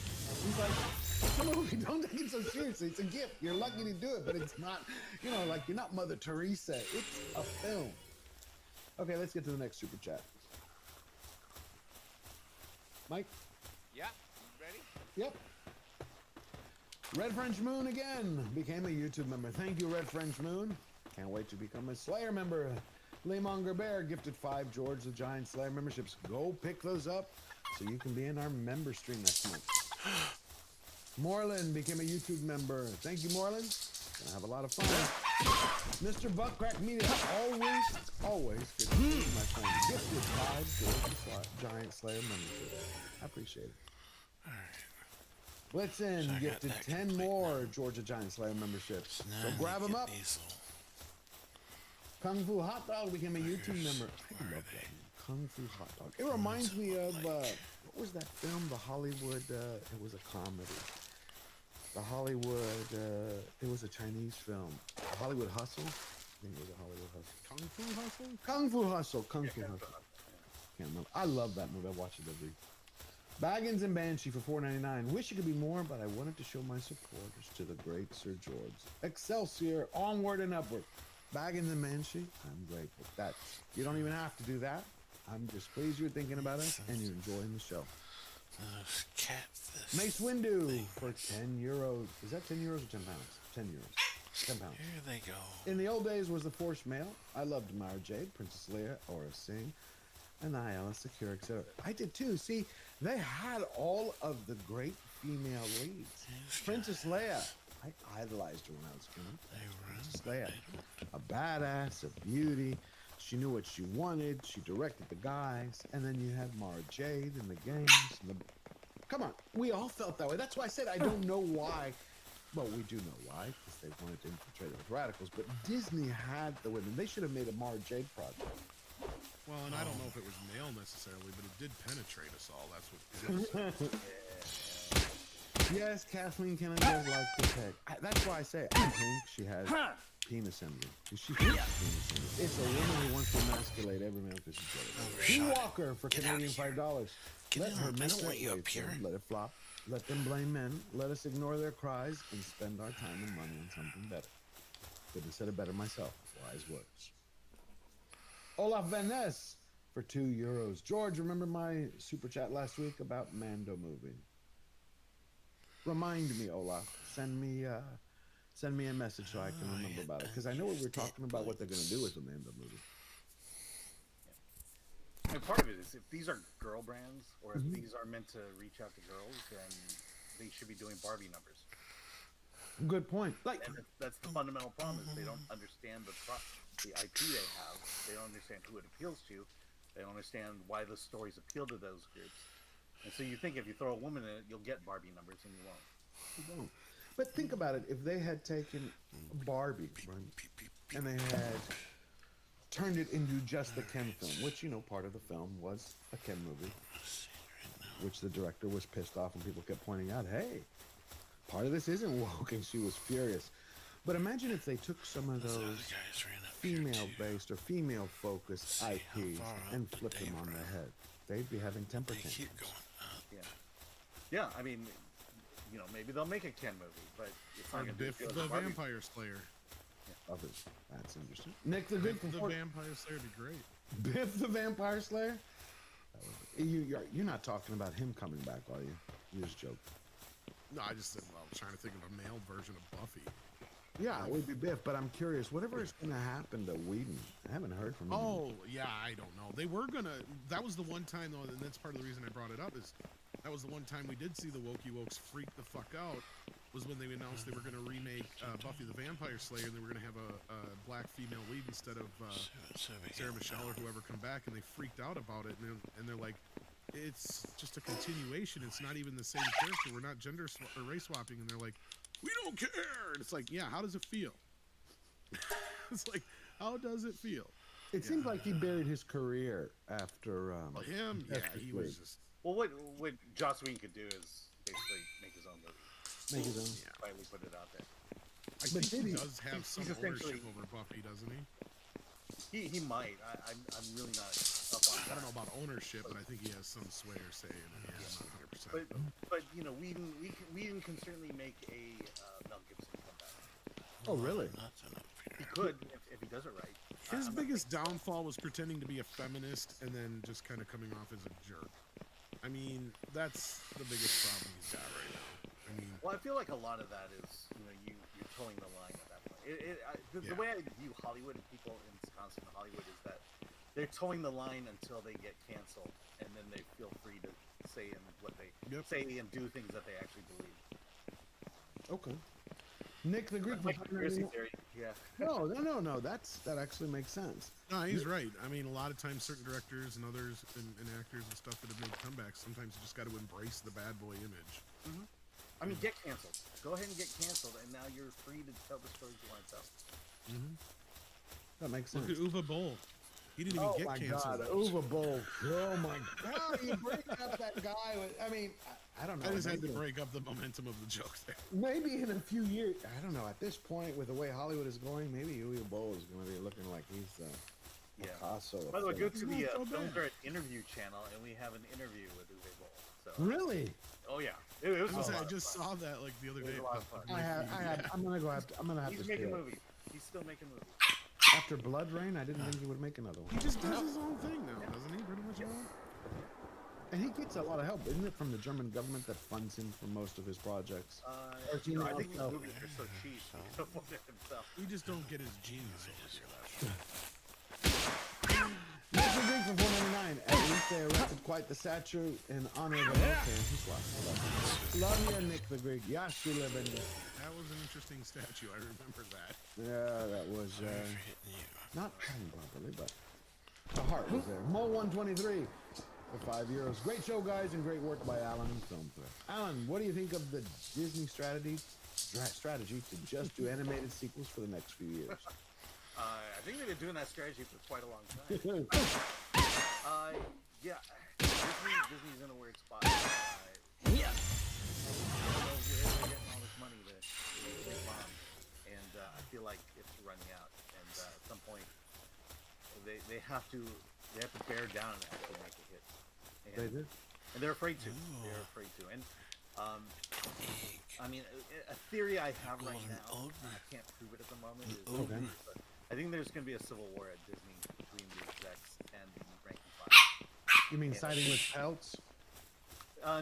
He's like, it's a movie. Don't take it so seriously. It's a gift. You're lucky to do it, but it's not. You know, like you're not Mother Teresa. It's a film. Okay, let's get to the next super chat. Mike. Yeah, you ready? Yep. Red French Moon again became a YouTube member. Thank you, Red French Moon. Can't wait to become a Slayer member. Lee Monger Bear gifted 5 George the Giant Slayer memberships. Go pick those up so you can be in our member stream next month. Moreland became a YouTube member. Thank you, Moreland. Gonna have a lot of fun. Mr. Buttcrack Media, always good to see you, my friend. Gifted 5 George the Giant Slayer memberships. I appreciate it. Blitzen So I got gifted that 10 complete more Georgia Giant Slayer memberships. Now So I grab need them to up. get these Kung Fu Hot Dog became a YouTube member. I love that name. Kung Fu Hot Dog. It reminds me of, what was that film? The Hollywood, it was a comedy. The Hollywood, it was a Chinese film. The Hollywood Hustle? I think it was a Hollywood Hustle. Kung Fu Hustle? Kung Fu Hustle. Kung Fu Hustle. Can't remember. I love that movie. I watch it every. Baggins and Banshee for $4.99. Wish it could be more, but I wanted to show my supporters to the great Sir George. Excelsior, onward and upward. Baggins and Banshee, I'm grateful. That's you don't even have to do that. I'm just pleased you're thinking about us and you're enjoying the show. those catfish. Mace Windu for 10 euros. Is that 10 euros or 10 pounds? 10 euros. 10 pounds. Here they go. In the old days was the Force Male. I loved Mara Jade, Princess Leia, Aura Singh, and Ayala Secure, etc. I did too. See, they had all of the great female leads. Princess Leia. I idolized her when I was young. They run. Princess Leia. A badass, a beauty. She knew what she wanted. She directed the guys. And then you had Mara Jade in the games. And come on. We all felt that way. That's why I said I don't know why. Well, we do know why, because they wanted to infiltrate it with radicals. But Disney had the women. They should have made a Mara Jade project. Well, and I don't know if it was male necessarily, but it did penetrate us all. That's what. Yes, Kathleen Kennedy does like to peck. That's why I say I think she has penis envy. She thinks penis envy. It's a woman who wants to emasculate every man because she's jealous. P. Walker for Get out of Canadian here. $5. Get Let in. her I make don't that want you wave up here. film. Let it flop. Let them blame men. Let us ignore their cries and spend our time and money on something better. Couldn't have said it better myself. Wise words. Olaf Van Ness for €2. George, remember my super chat last week about Mando movie? Remind me, Olaf. Send me a message so I can remember about it. Because I know we were talking about what they're going to do with the Mando movie. And part of it is if these are girl brands or if these are meant to reach out to girls, then they should be doing Barbie numbers. Good point. Like, And that's the fundamental problem is they don't understand the IP they have. They don't understand who it appeals to. They don't understand why the stories appeal to those groups. And so you think if you throw a woman in it, you'll get Barbie numbers, and you won't. you don't. But think about it. If they had taken Barbie, right, and they had turned it into just the Ken film, which, you know, part of the film was a Ken movie, which the director was pissed off and people kept pointing out, hey, part of this isn't woke, and she was furious. But imagine if they took some of Those other those guys ran up here, too. female-based or female-focused See how IPs far and up flipped they them on run. their head. They'd be having temper They keep tantrums. going up. Yeah. Yeah, I mean, you know, maybe they'll make a Ken movie, but it's not Or going to be as Biff good as the Barbie. Vampire Slayer. Others. That's interesting. Nick the Greek Biff from the Fort- Vampire Slayer would be great. Biff the Vampire Slayer? You're not talking about him coming back, are you? You just joke. No, I just said, well, I was trying to think of a male version of Buffy. Yeah, it would be Biff, but I'm curious, whatever is going to happen to Whedon? I haven't heard from him. Oh, yeah, I don't know. They were gonna. That was the one time, though, and that's part of the reason I brought it up. Is that was the one time we did see the Wokey Wokes freak the fuck out. Was when they announced they were gonna remake Buffy the Vampire Slayer, and they were gonna have a black female lead instead of So we Sarah got Michelle or whoever come back, and they freaked out about it, and they're like, it's just a continuation. It's not even the same character. We're not gender or race swapping, and they're like, we don't care. And it's like, yeah, how does it feel? It's like, how does it feel? It seems like he buried his career after. Well, him, yeah, Justice he League. was just, Well, what Joss Whedon could do is basically make his own movie. Make his own. yeah. Quietly put it out there. I But think did he he? does have He's some essentially- ownership over Buffy, doesn't he? He might. I'm really not up on I that. don't know about ownership, but I think he has some sway or say in it. Yeah, I'm not 100%. But you know, Whedon can certainly make a Mel Gibson comeback. Oh, really? nothing up He here. could if he does it right. His I'm not biggest downfall was pretending to be a feminist and then just kind of coming off as a jerk. I mean, that's the biggest problem he's got right now. I mean, Well, I feel like a lot of that is, you know, you're towing the line at that point. The Yeah. way I view Hollywood and people in Wisconsin and Hollywood is that they're towing the line until they get canceled, and then they feel free to say and what they Yep. say and do things that they actually believe. Okay. Nick the Greek. Like from conspiracy 199 theory, yeah. No. That actually makes sense. no, he's right. I mean, a lot of times certain directors and others and actors and stuff that have made comebacks, sometimes you just got to embrace the bad boy image. I mean, get canceled. Go ahead and get canceled, and now you're free to tell the stories you want to tell. That makes sense. Look at Uwe Boll. He didn't even Oh get my canceled. God, Uwe Boll. Oh my God, you break up that guy. I mean, I don't know. I just had to maybe- break up the momentum of the joke there. Maybe in a few years, I don't know. At this point, with the way Hollywood is going, maybe Uwe Boll is going to be looking like he's Yeah. Picasso. of By the way, go film. to the Not so Film bad. Dirt interview channel, and we have an interview with Uwe Boll. So, Really? oh yeah, it was a lot I of just fun. saw that like the other It was day. a lot of fun. I'm gonna go. I'm gonna have He's to. making stay up. movies. He's still making movies. After Blood Rain, I didn't think he would make another one. He just does his own thing now, doesn't he? Pretty much all. And he gets a lot of help, isn't it, from the German government that funds him for most of his projects? Or do you I know think his himself? movies are so cheap. He can afford it himself. We just don't get his genius over here. Mr. Green from 499. At least they erected quite the statue in honor of the okay, he's lost. Love you, Nick the Greek. Yes, you live in. That was an interesting statue. I remember that. Yeah, that was Sorry for hitting you. not done properly, but the heart was there. Mo 123 for €5. Great show, guys, and great work by Alan and Film Threat. Alan, what do you think of the Disney strategy to just do animated sequels for the next few years? I think they've been doing that strategy for quite a long time. Yeah, Disney's in a weird spot. Yeah. They're getting all this money to make bombs, and I feel like it's running out. And at some point, they have to bear down and actually make a hit. And, They did. and they're afraid to. They're afraid to. And I mean, a theory I have right now, I can't prove it at the moment, is Okay. but I think there's going to be a civil war at Disney between the execs and the rank and file. You mean siding with Peltz?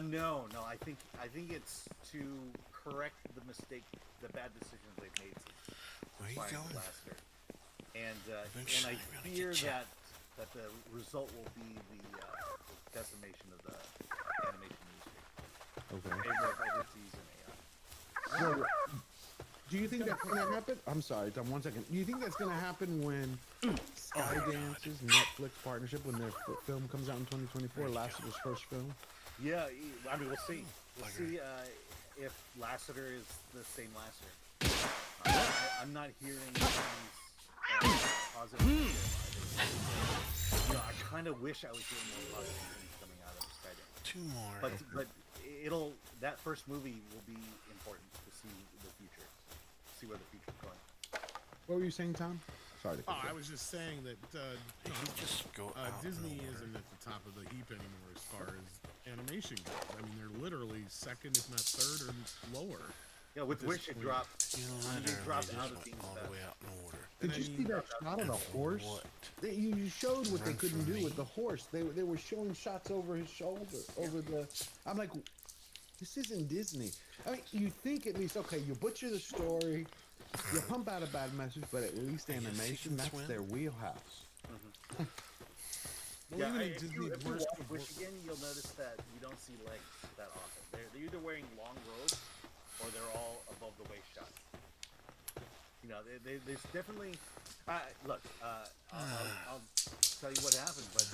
No. I think it's to correct the bad decisions they've made since Where you firing going? Blaster. And Eventually I I'm gonna fear get you. that the result will be the decimation of the animation industry. Okay. In favor of overseas and AI. So, do you think that's going to happen? I'm sorry, Tom, 1 second. Do you think that's going to happen when Skydance's Netflix partnership, when their film comes out in 2024, Lasseter's first film? Yeah, I mean, we'll see. We'll see. if Lasseter is the same Lasseter. I'm not hearing things positive things either. I kind of wish I was hearing more positive things coming out of Skydance. 2 more. But that first movie will be important to see the future, see where the future's going. What were you saying, Tom? Sorry to Oh, cut you I off. was just saying that If you just go out Disney in order. isn't at the top of the heap anymore as far as animation goes. I mean, they're literally second, if not third, or lower. Yeah, with This Wish it point, dropped. You They literally dropped just out of went being all the the best. way out in order. Did And you I see mean- that shot of the horse? What? You showed what they Run couldn't for do me. with the horse. They were showing shots over his shoulder, over the. I'm like, this isn't Disney. I mean, you think at least okay, you butcher the story, you pump out a bad message, but at least you animation, can that's swim? their wheelhouse. Well, Yeah, even in if Disney's you worst watch Wish again, you'll notice that you don't see legs that often. They're either wearing long robes or they're all above the waist shot. There's definitely. Look, I'll tell you what happened, but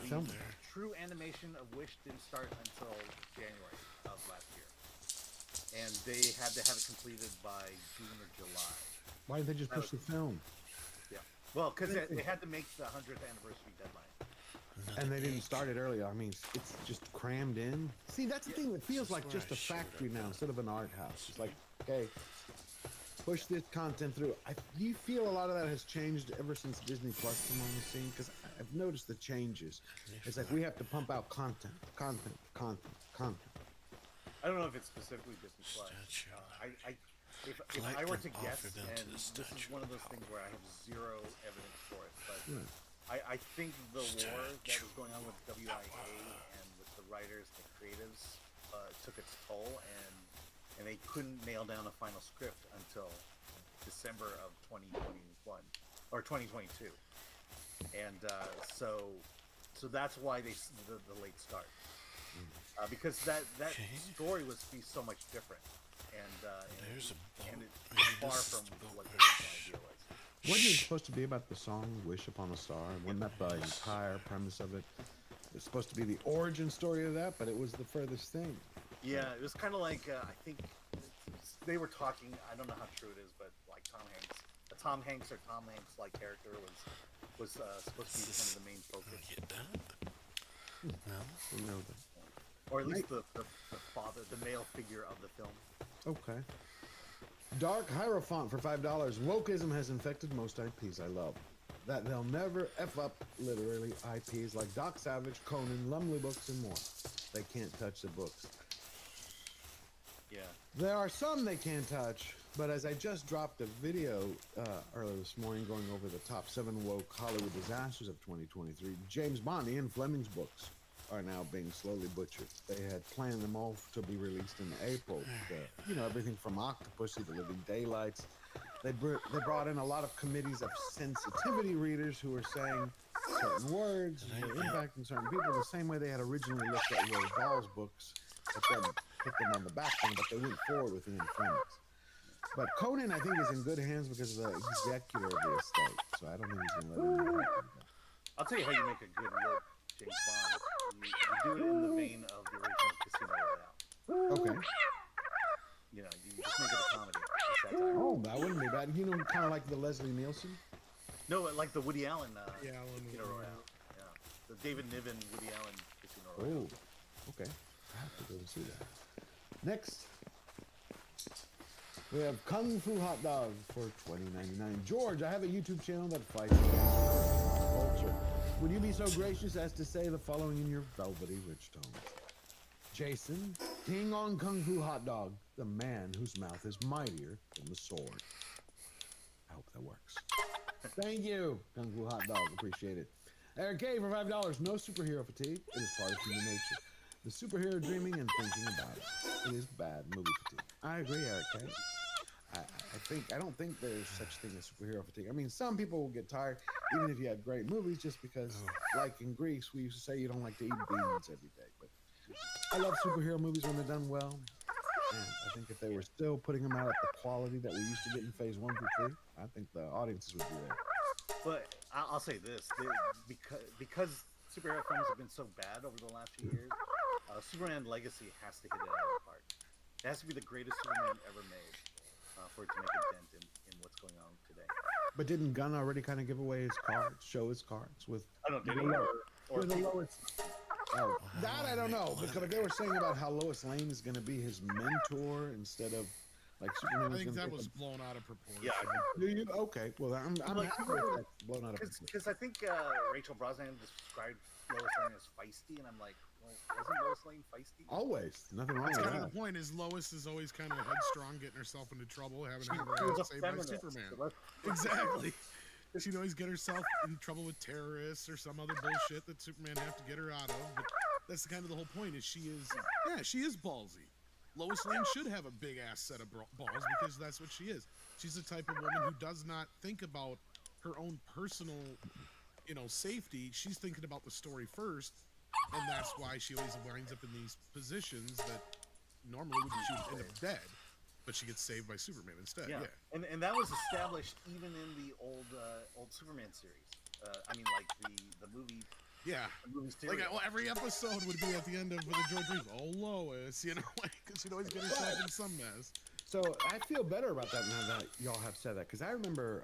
Tell the me. true animation of Wish didn't start until January of last year, and they had to have it completed by June or July. Why did they just push the film? Yeah, well, because they had to make the 100th anniversary deadline. And they didn't start it earlier. I mean, it's just crammed in. See, that's the thing. It feels like where just I a showed factory up now at. instead of an art house. It's like, okay, push this content through. Do you feel a lot of that has changed ever since Disney Plus came on the scene? Because I've noticed the changes. It's like we have to pump out content. I don't know if it's specifically Disney Plus. Statue. If Collect I were and to guess, offer them to and the this is statue one of those of things where I have zero evidence for it, but Yeah. I think the war that Statue was going on with WIA and with the writers, the creatives, took its toll, and they couldn't nail down a final script until December of 2021 or 2022, and so that's why the late start. Because that Okay. story was to be so much different, and There's a boat. and it's Maybe far this is from the boat. what the original idea was. Wasn't it supposed to be about the song "Wish Upon a Star"? Wasn't that the entire premise of it? It's supposed to be the origin story of that, but it was the furthest thing. Yeah, it was kind of like I think they were talking. I don't know how true it is, but like Tom Hanks, a Tom Hanks like character was supposed to be kind of the main focus, Get that? No. We know that. or at least the father, the male figure of the film. Okay. Dark Hierophant for $5. Wokeism has infected most IPs I love. That they'll never F up, literally, IPs like Doc Savage, Conan, Lumley Books, and more. They can't touch the books. Yeah, There are some they can't touch, but as I just dropped a video earlier this morning going over the top 7 woke Hollywood disasters of 2023, James Bond, Ian Fleming's books are now being slowly butchered. They had planned them all to be released in April. Everything from Octopussy to Living Daylights. They brought in a lot of committees of sensitivity readers who were saying certain words were impacting certain people the same way they had originally looked at Roald Dahl's books, but then put them on the back burner, but they went forward with Ian Fleming's. But Conan, I think, is in good hands because of the executor of the estate, so I don't think he's going to let him do that. I'll tell you how you make a good woke James Bond. You do it in the vein of the original Casino Royale. Okay. You just make it a comedy. It's satire. Oh, that wouldn't be bad. Kind of like the Leslie Nielsen. No, like the Woody Allen Yeah, Alan Casino Woody. Royale. Yeah, the David Niven Woody Allen Casino Royale. Oh, okay. I have to go and see that. Next, we have Kung Fu Hot Dog for $20.99. George, I have a YouTube channel that fights against culture. Would you be so gracious as to say the following in your velvety rich tones? Jason, King on Kung Fu Hot Dog, the man whose mouth is mightier than the sword. I hope that works. Thank you, Kung Fu Hot Dog. Appreciate it. Eric K for $5. No superhero fatigue. It is part of human nature. The superhero dreaming and thinking about it. It is bad movie fatigue. I agree, Eric K. I don't think there's such thing as superhero fatigue. I mean, some people will get tired, even if you had great movies, just because, like in Greece, we used to say you don't like to eat beans every day. But I love superhero movies when they're done well. And I think if they were still putting them out at the quality that we used to get in phase 1 through 3, I think the audiences would be there. But I'll say this: because superhero films have been so bad over the last few years, Superman Legacy has to hit it out of the park. It has to be the greatest Superman ever made for it to make a dent in what's going on today. But didn't Gunn already kind of give away his cards, show his cards with I don't know, did the he? Or with the Lois? Oh, that I don't know, because they were saying about how Lois Lane is going to be his mentor instead of like Superman. I was think gonna that take was him. blown out of proportion. yeah, Do you? Okay, well I'm Like, happy if that's blown out of proportion. because I think Rachel Brosnahan described Lois Lane as feisty, and I'm like, well, wasn't Lois Lane feisty? Always, nothing wrong That's with kind of that. the point. Is Lois is always kind of headstrong, getting herself into trouble, having to have She her was ass a saved by feminist. Superman. So Exactly. She'd always get herself in trouble with terrorists or some other bullshit that Superman have to get her out of. But that's kind of the whole point. Is she is ballsy. Lois Lane should have a big ass set of balls because that's what she is. She's the type of woman who does not think about her own personal, safety. She's thinking about the story first, and that's why she always winds up in these positions that normally she would end up dead, but she gets saved by Superman instead. yeah, Yeah. and that was established even in the old Superman series. I mean, like the movie. Yeah. The movie series. Like, well, every episode would be at the end of the George Reeves. Oh, Lois, because she'd always get herself in some mess. So I feel better about that now that y'all have said that, because I remember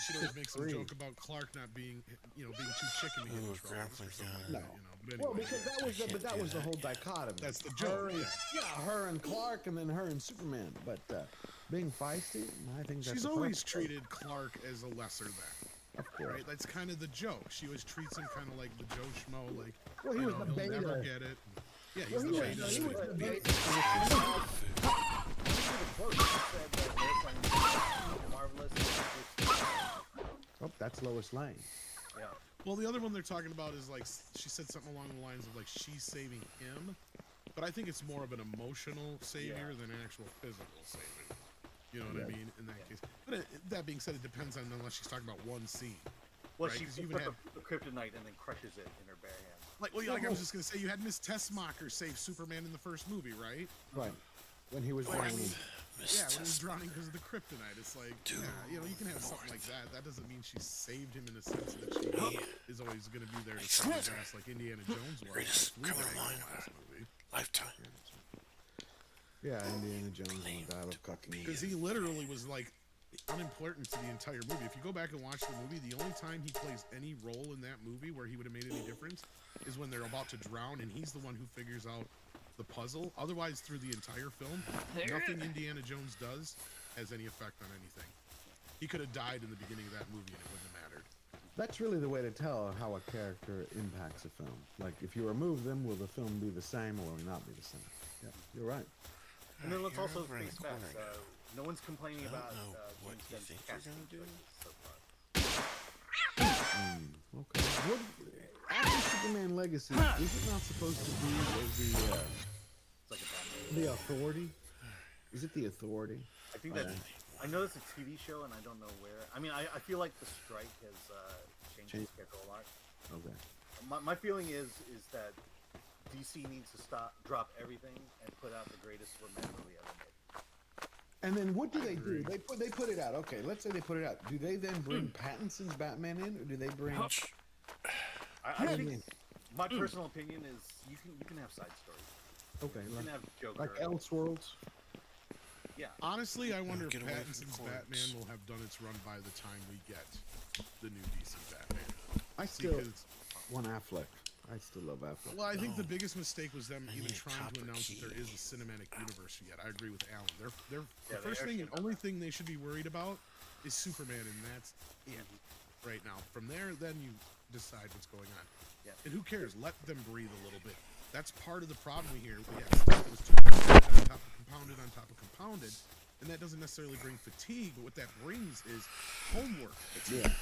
She'd always make some Three. joke about Clark not being, being too chicken to get in Ooh, trouble or grappling something gun. like No. that, But well, anyway, because that was the whole dichotomy. That's the Her joke, and, her and Clark, and then her and Superman. But being feisty, I think that's she's a always plus. treated Clark as a lesser than. Of course. Right? That's kind of the joke. She always treats him kind of like the Joe Schmo, like, Well, he was the he'll never beta. get it. Yeah, Well, he's he the was, beta. he was the beta. Quote, she said that Lois Lane was marvelous. Oh, that's Lois Lane. Yeah. Well, the other one they're talking about is like she said something along the lines of like she's saving him, but I think it's more of an emotional savior than an actual physical savior. You know what I mean? In that case, but that being said, it depends on unless she's talking about one scene. Well, Right, she 'cause you picks even up the kryptonite and then crushes it in her bare hands. Like, well, like I was just gonna say, you had Miss Tessmacher save Superman in the first movie, right? Right. When he was Like, I drowning. mean, yeah, when he was drowning because of the kryptonite. It's like, yeah, you can have something like that. That doesn't mean she saved him in the sense that she is always going to be there to save his ass like Indiana Jones was. Greatest We criminal were in in the last movie. Lifetime. Yeah, Indiana Jones and the Dial of Cucking. Because he literally was like unimportant to the entire movie. If you go back and watch the movie, the only time he plays any role in that movie where he would have made any difference is when they're about to drown and he's the one who figures out the puzzle. Otherwise, through the entire film, nothing Indiana Jones does has any effect on anything. He could have died in the beginning of that movie and it wouldn't have mattered. That's really the way to tell how a character impacts a film. Like, if you remove them, will the film be the same or will it not be the same? Yeah, you're right. And then let's You're also over in face the facts. corner. No one's complaining I don't about know what James you Gunn's think you're casting gonna do. choices so far. Okay. What, after Superman Legacy, is it not supposed to be It's like a Batman. the Authority? Is it the Authority? I think that I know it's a TV show, and I don't know where. I mean, I feel like the strike has changed the schedule a lot. Okay. My feeling is that DC needs to drop everything, and put out the greatest Superman movie ever made. And then what do they do? They put it out. Okay, let's say they put it out. Do they then bring Pattinson's Batman in, or do they bring? I think mean- my personal opinion is you can have side stories. Okay, You can have Joker. like Elseworlds. Yeah. Honestly, I wonder if Get away from Pattinson's cords. Batman will have done its run by the time we get the new DC Batman. I still Because- want Affleck. I still love Affleck. Well, I think the biggest mistake was them even need a trying to copper announce key. that there is a cinematic universe yet. I agree with Alan. The they first are thing and shooting on only that. thing they should be worried about is Superman, and that's it right now. From there, then you decide what's going on. Yeah. And who cares? Let them breathe a little bit. That's part of the problem we hear. We have stuff that was too compounded on top of compounded, and that doesn't necessarily bring fatigue, but what that brings is homework fatigue. Yeah.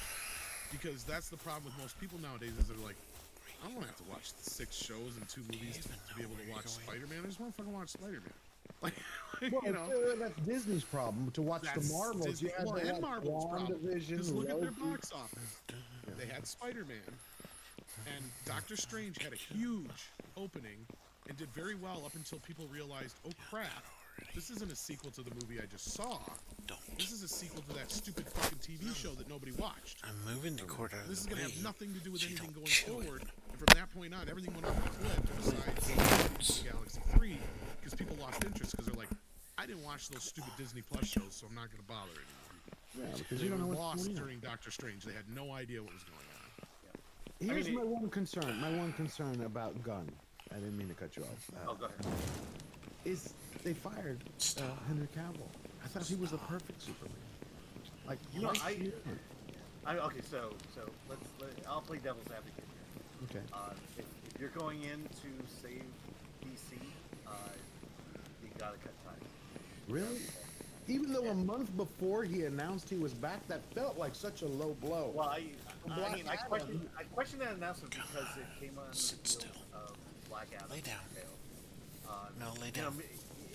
Because that's the problem with most people nowadays is they're like, I don't want to have to watch 6 shows and 2 movies to be able to watch Spider-Man. I just want to fucking watch Spider-Man. Like, Well, that's Disney's problem to watch that's the Marvels. Disney, You had well, to and watch Marvel's problem. WandaVision, Just look at their Loki. box office. They had Spider-Man, and Doctor Strange had a huge opening and did very well up until people realized, oh crap, this isn't a sequel to the movie I just saw. This is a sequel to that stupid fucking TV show that nobody watched. I'm moving the cord out of This is the going to way. have nothing to do with so you anything don't going chew it. forward. And from that point on, everything went off the cliff besides Guardians of the Galaxy 3, because because people lost interest because they're like, I didn't watch those stupid Disney Plus shows, so I'm not going to bother anymore. Yeah, because They you don't know were what's lost going on. during Doctor Strange. They had no idea what was going on. Here's mean, my one concern. My one concern about Gunn. I didn't mean to cut you off. Oh, go ahead. Is they fired Henry Cavill. I thought he was the perfect Superman. Like, You know, right here. okay, so I'll play devil's advocate here. Okay. If you're going in to save DC, you gotta cut ties. Really? Even though a month before he announced he was back, that felt like such a low blow. Well, I Black Adam. question that announcement because it came on the Sit heels still. of Black Adam. Lay down. Tale. No, lay You know, down.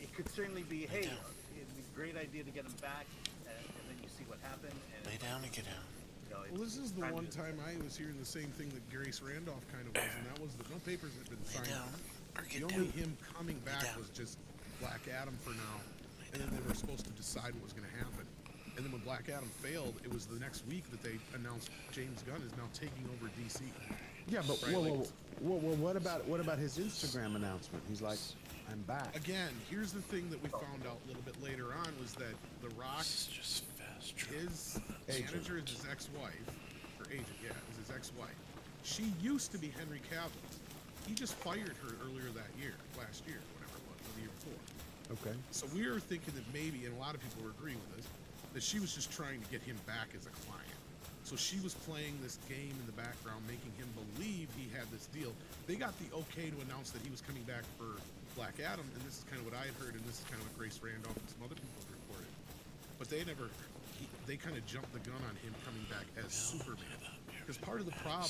it could certainly be, hey, down. it'd be a great idea to get him back, and then you see what happened. And Lay down and get down. You know, Well, this is the time one to- time I was hearing the same thing that Grace Randolph kind of was, and that was that no papers had been Lay signed. down or The get only down. him coming back down. was just Black Adam for now, and then they were supposed to decide what was going to happen. And then when Black Adam failed, it was the next week that they announced James Gunn is now taking over DC. Yeah, but Right, like- what about his Instagram announcement? He's like, I'm back. Again, here's the thing that we found out a little bit later on was that The Rock, This is just fast travel. his Agent. manager is his ex-wife, or agent, yeah, is his ex-wife. She used to be Henry Cavill. He just fired her earlier that year, last year, whatever it was, or the year before. Okay. So we were thinking that maybe, and a lot of people were agreeing with this, that she was just trying to get him back as a client. So she was playing this game in the background, making him believe he had this deal. They got the okay to announce that he was coming back for Black Adam, and this is kind of what I had heard, and this is kind of what Grace Randolph and some other people have reported. But they never, they kind of jumped the gun on him coming back as Superman. Because part of the problem,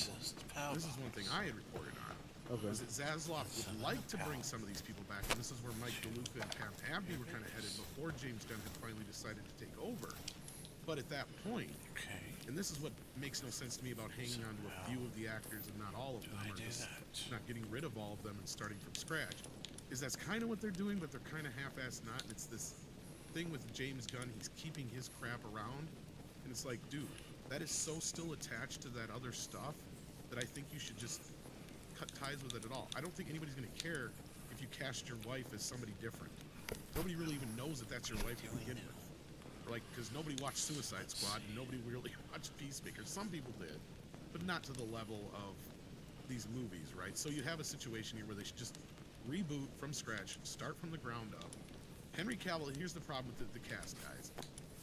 this is one thing I had reported on, Okay. is that Zaslav would like to bring some of these people back, and this is where Mike DeLuca and Pam Abdi were kind of headed before James Gunn had finally decided to take over. But at that point, Okay. and this is what makes no sense to me about hanging on to a few of the actors and not all of them, I or do just that? not getting rid of all of them and starting from scratch, is that's kind of what they're doing, but they're kind of half-assed not. And it's this thing with James Gunn, he's keeping his crap around, and it's like, dude, that is so still attached to that other stuff that I think you should just cut ties with it at all. I don't think anybody's going to care if you cast your wife as somebody different. Nobody really even knows that that's your wife to begin with. Or like, because nobody watched Suicide Squad and nobody really watched Peacemaker. Some people did, but not to the level of these movies, right? So you have a situation here where they should just reboot from scratch, start from the ground up. Henry Cavill, here's the problem with the cast, guys.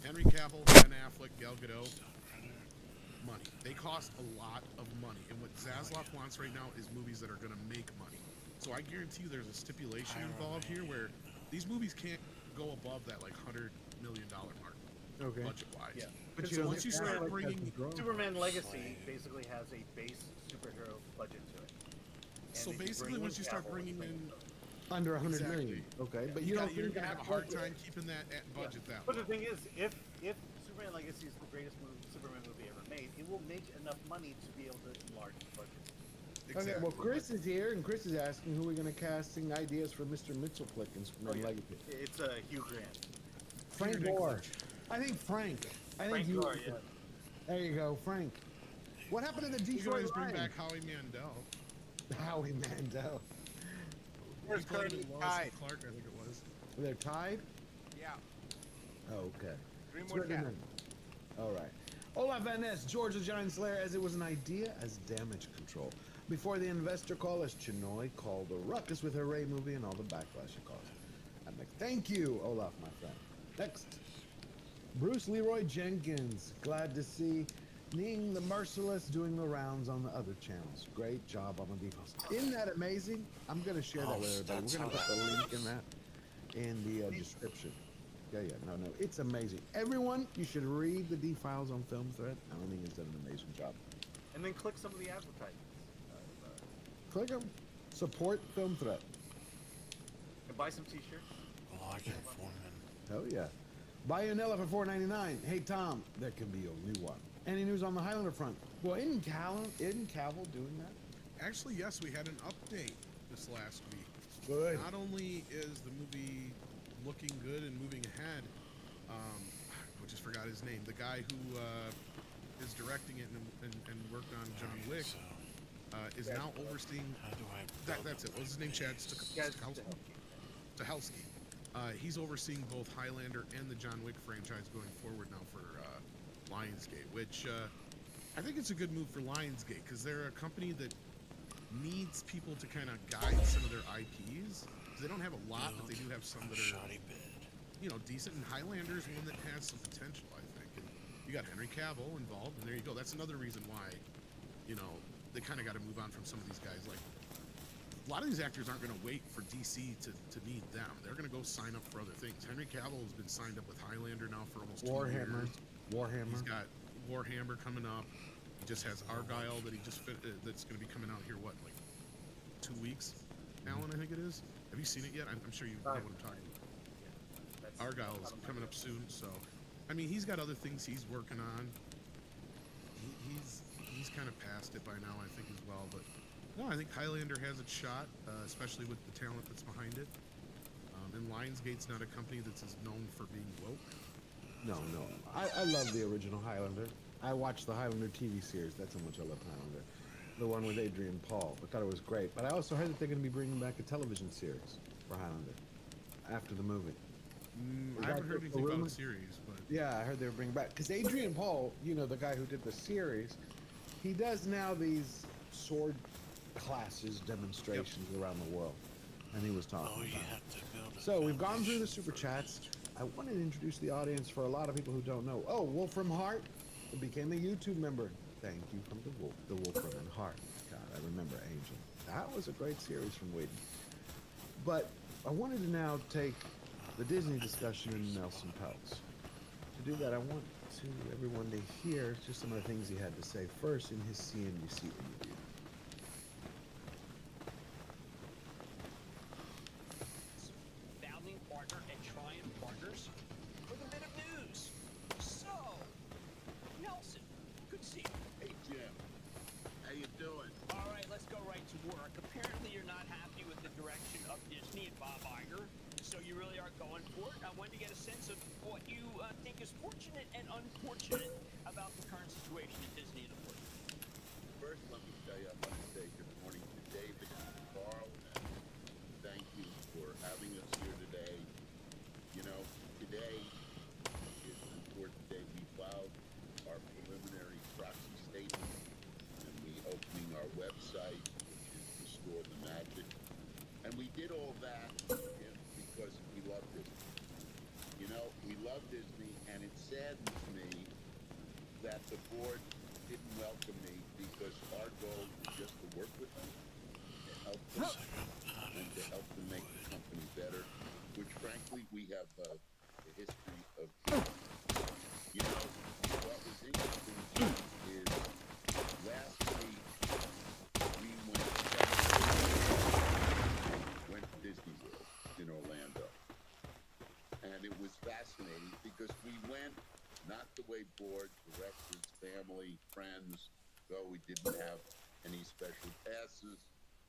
Henry Cavill, Ben Affleck, Gal Gadot, money. They cost a lot of money, and what Zaslav wants right now is movies that are going to make money. So I guarantee you there's a stipulation involved here where these movies can't go above that like $100 million mark, Okay. budget-wise. Yeah. But Because you don't once you think start Affleck has bringing- control? Superman Legacy basically has a base superhero budget to it. And So if you basically, bring once you start Cavill, bringing it's in, like- Under 100 Exactly. million. Okay, but you're don't think going to have a hard Affleck- time keeping that at budget that But low. the thing is, if Superman Legacy is the greatest Superman movie ever made, it will make enough money to be able to enlarge the budget. Okay, well, Chris is here, and Chris is asking who we're going to casting ideas for Mr. Mitchell-Flick in Superman yeah. Legacy. It's Hugh Grant. Frank Peter Gore. Dinklage. I think Frank. I think Frank you. Gore, yeah. There you go, Frank. What happened to the You can Detroit always bring Lions? back Howie Mandel. Howie Mandel. Where's He played Curly Lois Tide? Clark, I think it was. They're tied? Yeah. Oh, okay. Greenwood Good to Cat. know. All right. Olaf Van Ness, George the Giant Slayer, as it was an idea as damage control. Before the investor call, as Chinoy called the ruckus with her Ray movie and all the backlash it caused. I'm like, thank you, Olaf, my friend. Next. Bruce Leroy Jenkins. Glad to see Ning the Merciless doing the rounds on the other channels. Great job on the defense. Isn't that amazing? I'm going to share that with everybody. We're going to put the link in that in the description. Yeah, no. It's amazing. Everyone, you should read the D-Files on Film Thread. Alan has done an amazing job. And then click some of the advertisements. Click them. Support Film Thread. And buy some t-shirts. Logging Foreman. Oh, yeah. Buy you an Ella for $4.99. Hey, Tom, there can be a new one. Any news on the Highlander front? Well, isn't Cavill doing that? Actually, yes, we had an update this last week. Good. Not only is the movie looking good and moving ahead, I just forgot his name. The guy who is directing it and worked on John Wick is now overseeing. How do I? That's it. What's his name? Chad Guys, Stahelski? Stahelski. He's overseeing both Highlander and the John Wick franchise going forward now for Lionsgate, which I think it's a good move for Lionsgate because they're a company that needs people to kind of guide some of their IPs. 'Cause they don't have a lot, but they do have some that are, Shoddy bed. decent. And Highlander is one that has some potential, I think. And you got Henry Cavill involved, and there you go. That's another reason why, they kind of got to move on from some of these guys. Like, a lot of these actors aren't going to wait for DC to need them. They're going to go sign up for other things. Henry Cavill has been signed up with Highlander now for almost 2 Warhammer. years. Warhammer. He's got Warhammer coming up. He just has Argyle that he just that's going to be coming out here, what, like 2 weeks? Alan, I think it is. Have you seen it yet? I'm sure you know what I'm talking about. That's Argyle is coming up soon, so I mean, he's got other things he's working on. He's kind of past it by now, I think, as well. But no, I think Highlander has its shot, especially with the talent that's behind it. And Lionsgate's not a company that's as known for being woke. No. I love the original Highlander. I watched the Highlander TV series. That's how much I love Highlander. The one with Adrian Paul. I thought it was great. But I also heard that they're going to be bringing back a television series for Highlander after the movie. I haven't heard anything about the series, but Yeah, I heard they were bringing back because Adrian Paul, the guy who did the series, he does now these sword classes demonstrations around the world, and he was talking Oh, you about it. have to build a So we've gone through the foundation super first. chats. I wanted to introduce the audience for a lot of people who don't know. Oh, Wolfram Hart became a YouTube member. Thank you from the Wolfram and Hart. God, I remember Angel. That was a great series from Whedon. But I wanted to now take the Disney discussion in Nelson Peltz. To do that, I want everyone to hear just some of the things he had to say first in his CNBC interview. Founding partner at Triumph Partners with a bit of news. So, Nelson, good to see you. Hey Jim, how you doing? All right, let's go right to work. Apparently, you're not happy with the direction of Disney and Bob Iger, so you really are going for it. I wanted to get a sense of what you think is fortunate and unfortunate about the current situation at Disney and Apple. First, let me tell you, I want to say good morning to David and Carl, and thank you for having us here today. Today is an important day. We filed our preliminary proxy statement, and we opening our website, which is Restore the Magic. And we did all that because we love Disney. We love Disney, and it saddens me that the board didn't welcome me because our goal is just to work with them, to help them, and to help them make the company better, which frankly we have a history of doing. What was interesting is last week we went to Disney World in Orlando. And it was fascinating because we went not the way board, directors, family, friends go. We didn't have any special passes.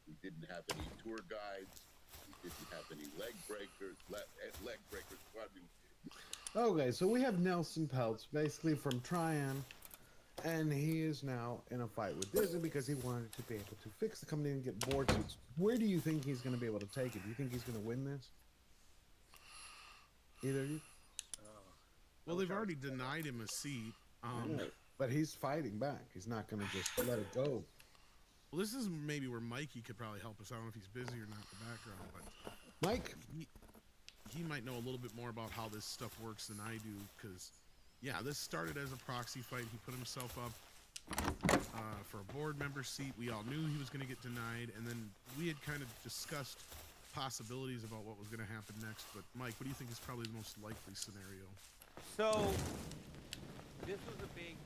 We didn't have any tour guides. We didn't have any leg breakers. Pardon me. Okay, so we have Nelson Peltz, basically from Triumph, and he is now in a fight with Disney because he wanted to be able to fix the company and get board seats. Where do you think he's going to be able to take it? Do you think he's going to win this? Either of you? well, they've already denied him a seat. But he's fighting back. He's not going to just let it go. Well, this is maybe where Mikey could probably help us. I don't know if he's busy or not in the background, but Mike? he might know a little bit more about how this stuff works than I do. Because, yeah, this started as a proxy fight. He put himself up for a board member seat. We all knew he was going to get denied, and then we had kind of discussed possibilities about what was going to happen next. But Mike, what do you think is probably the most likely scenario? So, this was a big.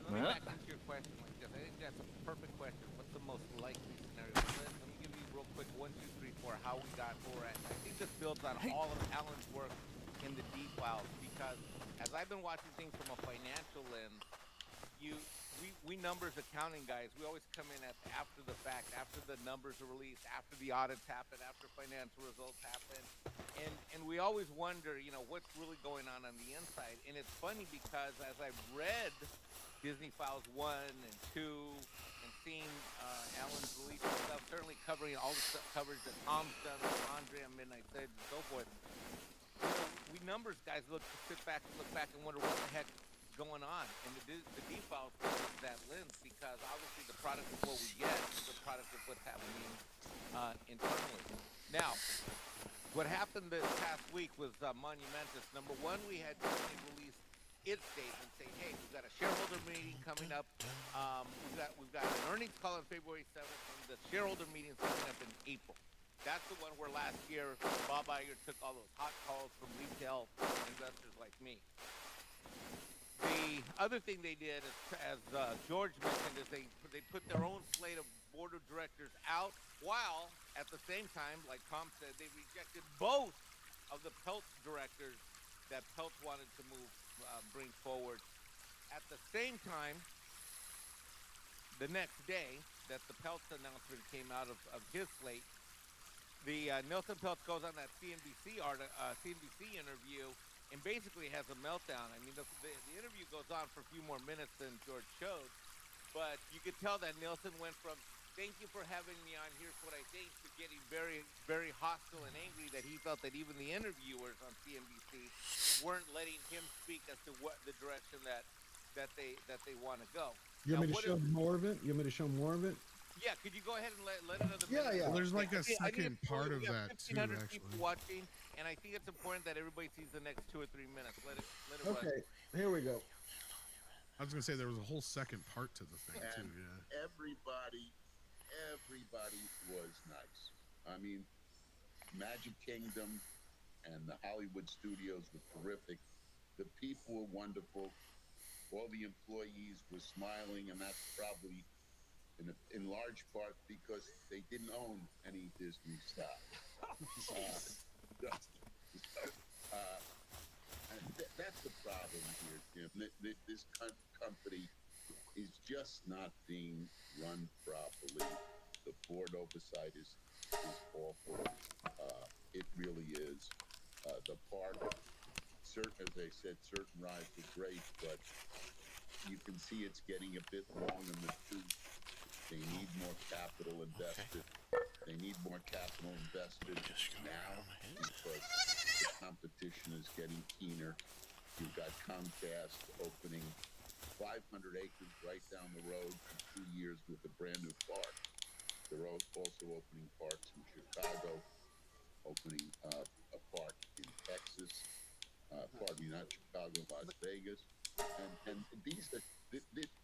Let me back into your question like this. I think that's a perfect question. What's the most likely scenario? Let me give you real quick 1, 2, 3, 4 how we got where we're at. I think this builds on all of Alan's work in the deep files because as I've been watching things from a financial lens, we numbers accounting guys, we always come in after the fact, after the numbers are released, after the audits happen, after financial results happen, and we always wonder, what's really going on the inside. And it's funny because as I've read Disney Files 1 and 2 and seen Alan's release and stuff, certainly covering all the coverage that Tom's done with Andre on Midnight Stage and so forth. You know, we numbers guys look back and wonder what the heck's going on, and the default is that lens, because obviously the product of what we get is the product of what's happening internally. Now, what happened this past week was monumentous. Number one, we had Disney release its statement saying, "Hey, we've got a shareholder meeting coming up. We've got an earnings call on February 7th, and the shareholder meeting is coming up in April." That's the one where last year Bob Iger took all those hot calls from retail investors like me. The other thing they did, as George mentioned, is they put their own slate of board of directors out, while at the same time, like Tom said, they rejected both of the Peltz directors that Peltz wanted to bring forward. At the same time, the next day that the Peltz announcement came out of his slate, the Nelson Peltz goes on that CNBC interview and basically has a meltdown. I mean, the interview goes on for a few more minutes than George showed, but you could tell that Nelson went from "thank you for having me on, here's what I think," to getting very, very hostile and angry that he felt that even the interviewers on CNBC weren't letting him speak as to what the direction that they want to go. You want Now, me to show more of it? You want me to show more of it? Yeah, could you go ahead and let another? Yeah, minute? yeah. Well, there's like a I need second to- part of we have that too, 1,500 people actually. watching, and I think it's important that everybody sees the next 2 or 3 minutes. Let it run. Okay, here we go. I was gonna say there was a whole second part to the thing too. And Yeah. everybody was nice. I mean, Magic Kingdom and the Hollywood studios were terrific. The people were wonderful. All the employees were smiling, and that's probably in large part because they didn't own any Disney stock. That's the problem here, Jim. This company is just not being run properly. The board oversight is awful. It really is. The park, as I said, certain rides are great, but you can see it's getting a bit long in the tooth. They need more capital invested. They need more capital invested now because the competition is getting keener. You've got Comcast opening 500 acres right down the road in 2 years with a brand new park. They're also opening parks in Chicago, opening a park in Texas, pardon me, not Chicago, Las Vegas. And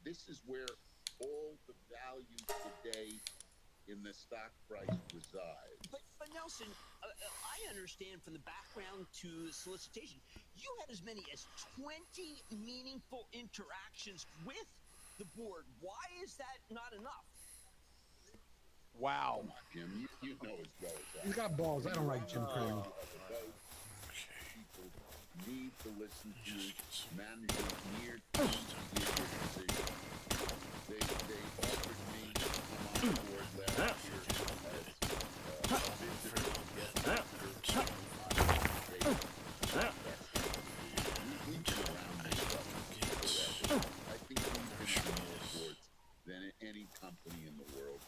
this is where all the value today in the stock price resides. But Nelson, I understand from the background to the solicitation, you had as many as 20 meaningful interactions with the board. Why is that not enough? Wow. Come on, Jim, you know as well as I. He's got balls. I don't like Jim Crane. People need to listen to management near to your decision. They offered me to come on board last year as a visitor. We've been around this stuff forever. I think we've been on more boards than any company in the world.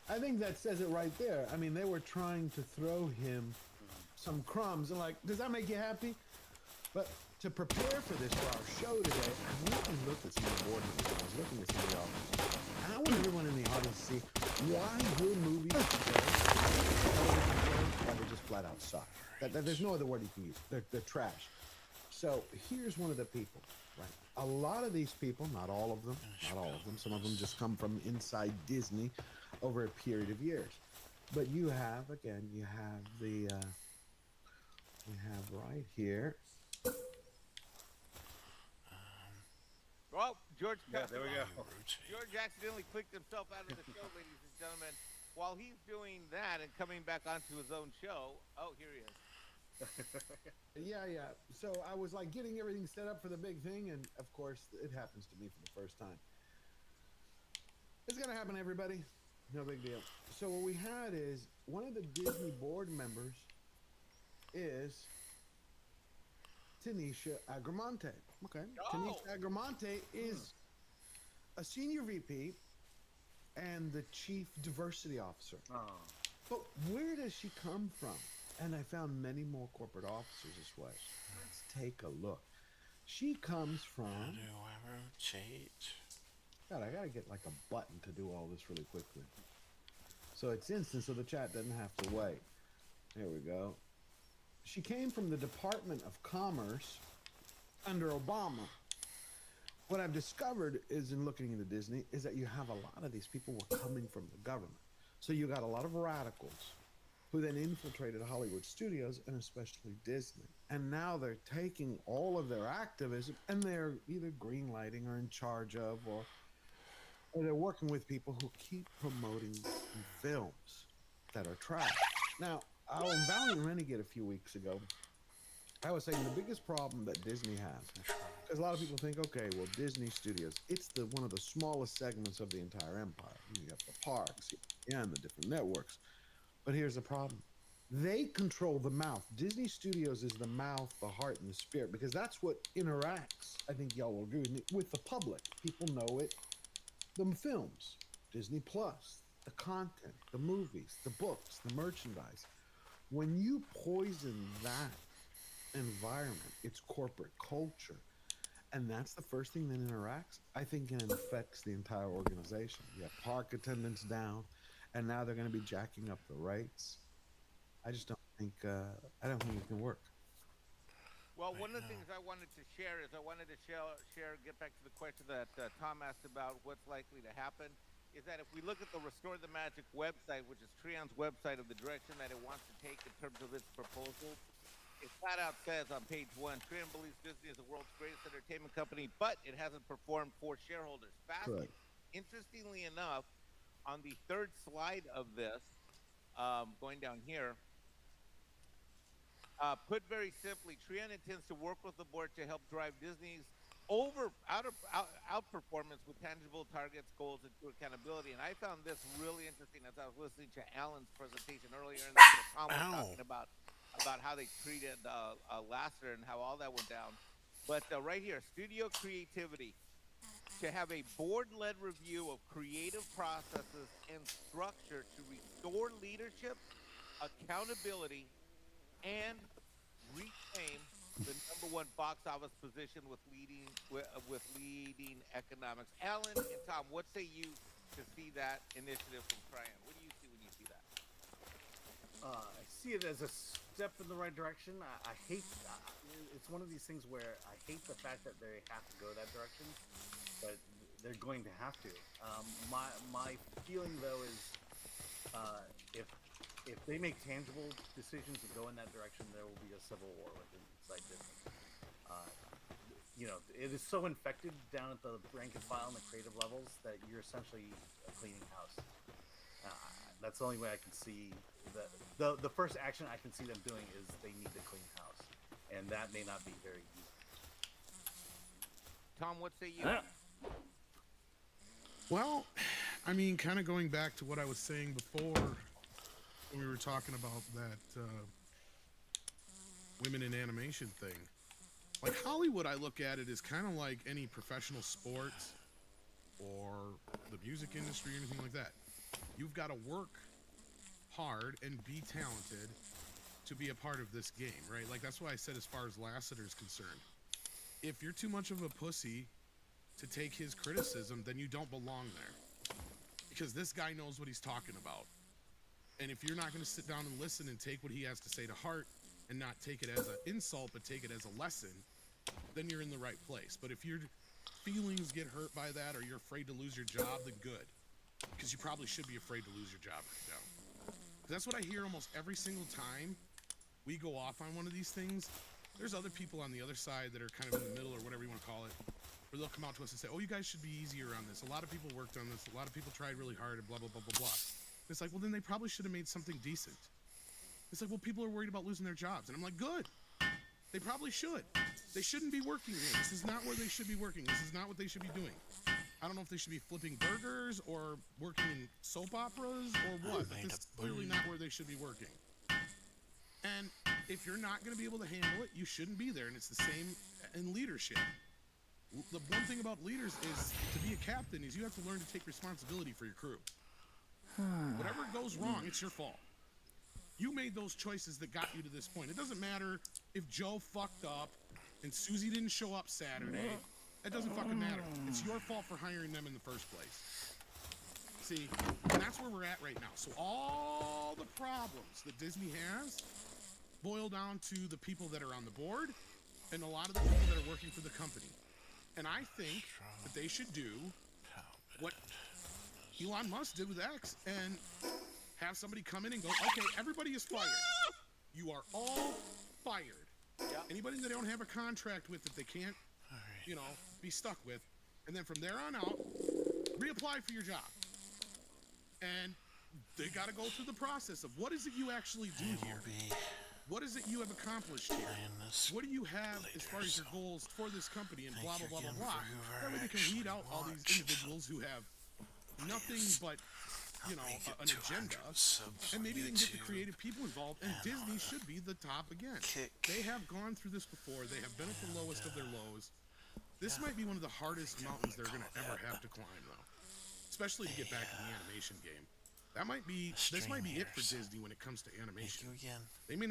I think that says it right there. I mean, they were trying to throw him some crumbs, and like, does that make you happy? But to prepare for this, for our show today, I went and looked at some of the board members. I was looking at some of the audience, and I want everyone in the audience to see why your movies today, why they just flat out suck. There's no other word you can use. They're trash. So here's one of the people. Right. A lot of these people, not all of them, some of them just come from inside Disney over a period of years. But you have the right here. Well, George. Yeah, there we go. George accidentally clicked himself out of the show, ladies and gentlemen. While he's doing that and coming back onto his own show, oh, here he is. Yeah. So I was like getting everything set up for the big thing, and of course, it happens to me for the first time. It's gonna happen, everybody. No big deal. So what we had is one of the Disney board members is Tanisha Agramonte. Okay. Oh. Tanisha Agramonte is a senior VP and the chief diversity officer. Oh. But where does she come from? And I found many more corporate officers as well. Let's take a look. She comes How from. do I rotate? God, I gotta get like a button to do all this really quickly. So it's instant, so the chat doesn't have to wait. There we go. She came from the Department of Commerce under Obama. What I've discovered is in looking into Disney is that you have a lot of these people were coming from the government. So you got a lot of radicals who then infiltrated Hollywood studios and especially Disney. And now they're taking all of their activism and they're either greenlighting or in charge of, or they're working with people who keep promoting films that are trash. Now, I was Valiant Renegade a few weeks ago. I was saying the biggest problem that Disney has, because a lot of people think, okay, well, Disney Studios, it's one of the smallest segments of the entire empire. You got the parks, and the different networks. But here's the problem. They control the mouth. Disney Studios is the mouth, the heart, and the spirit, because that's what interacts, I think y'all will agree with me, with the public. People know it. The films, Disney Plus, the content, the movies, the books, the merchandise. When you poison that environment, it's corporate culture. And that's the first thing that interacts. I think it affects the entire organization. You have park attendance down, and now they're going to be jacking up the rates. I just don't think it can work. Well, one of the things I wanted to share is get back to the question that Tom asked about what's likely to happen, is that if we look at the Restore the Magic website, which is Treon's website, of the direction that it wants to take in terms of its proposal, it flat out says on page 1, Treon believes Disney is the world's greatest entertainment company, but it hasn't performed for shareholders. Correct. Interestingly enough, on the third slide of this, going down here, put very simply, Treon intends to work with the board to help drive Disney's outperformance with tangible targets, goals, and true accountability. And I found this really interesting as I was listening to Alan's presentation earlier, and then Tom was talking about how they treated Lasseter and how all that went down. But right here, studio creativity, to have a board-led review of creative processes and structure to restore leadership, accountability, and reclaim the #1 box office position with leading economics. Alan and Tom, what say you to see that initiative from Treon? What do you see when you see that? I see it as a step in the right direction. I hate it's one of these things where I hate the fact that they have to go that direction, but they're going to have to. My feeling though is if they make tangible decisions to go in that direction, there will be a civil war within inside Disney. It is so infected down at the rank and file and the creative levels that you're essentially cleaning house. That's the only way I can see the first action I can see them doing is they need to clean house, and that may not be very easy. Tom, what say you? Well, I mean, kind of going back to what I was saying before when we were talking about that women in animation thing. Like Hollywood, I look at it as kind of like any professional sport or the music industry or anything like that. You've got to work hard and be talented to be a part of this game, right? Like that's why I said as far as Lasseter is concerned, if you're too much of a pussy to take his criticism, then you don't belong there. Because this guy knows what he's talking about. And if you're not going to sit down and listen and take what he has to say to heart and not take it as an insult but take it as a lesson, then you're in the right place. But if your feelings get hurt by that or you're afraid to lose your job, then good. Because you probably should be afraid to lose your job right now. That's what I hear almost every single time we go off on one of these things. There's other people on the other side that are kind of in the middle or whatever you want to call it, where they'll come out to us and say, oh, you guys should be easier on this. A lot of people worked on this. A lot of people tried really hard and blah, blah, blah, blah, blah. It's like, well, then they probably should have made something decent. It's like, well, people are worried about losing their jobs. And I'm like, good. They probably should. They shouldn't be working here. This is not where they should be working. This is not what they should be doing. I don't know if they should be flipping burgers or working in soap operas or what, but this is clearly not where they should be working. And if you're not going to be able to handle it, you shouldn't be there. And it's the same in leadership. The the one thing about leaders is to be a captain is you have to learn to take responsibility for your crew. Whatever goes wrong, it's your fault. You made those choices that got you to this point. It doesn't matter if Joe fucked up and Susie didn't show up Saturday. It doesn't fucking matter. It's your fault for hiring them in the first place. See, and that's where we're at right now. So all the problems that Disney has boil down to the people that are on the board and a lot of the people that are working for the company. And I think that they should do what Elon Musk did with X and have somebody come in and go, okay, everybody is fired. You are all fired. Yep. Anybody that they don't have a contract with that they can't, you know, be stuck with. And then from there on out, reapply for your job. And they got to go through the process of what is it you actually do I here? will be What is it you have accomplished here? playing this What do you have as far as your goals for this company and blah, blah, blah, blah, blah. That way they can weed out all these individuals who have nothing but, you know, an agenda. And maybe they can get the creative people involved. And Disney should be the top again. They have gone through this before. They have been at the lowest of their lows. This might be one of the hardest mountains they're going to ever have to climb, though. Especially to get back in the animation game. That might be, this might be it for Disney when it comes to animation. Thank you again. They may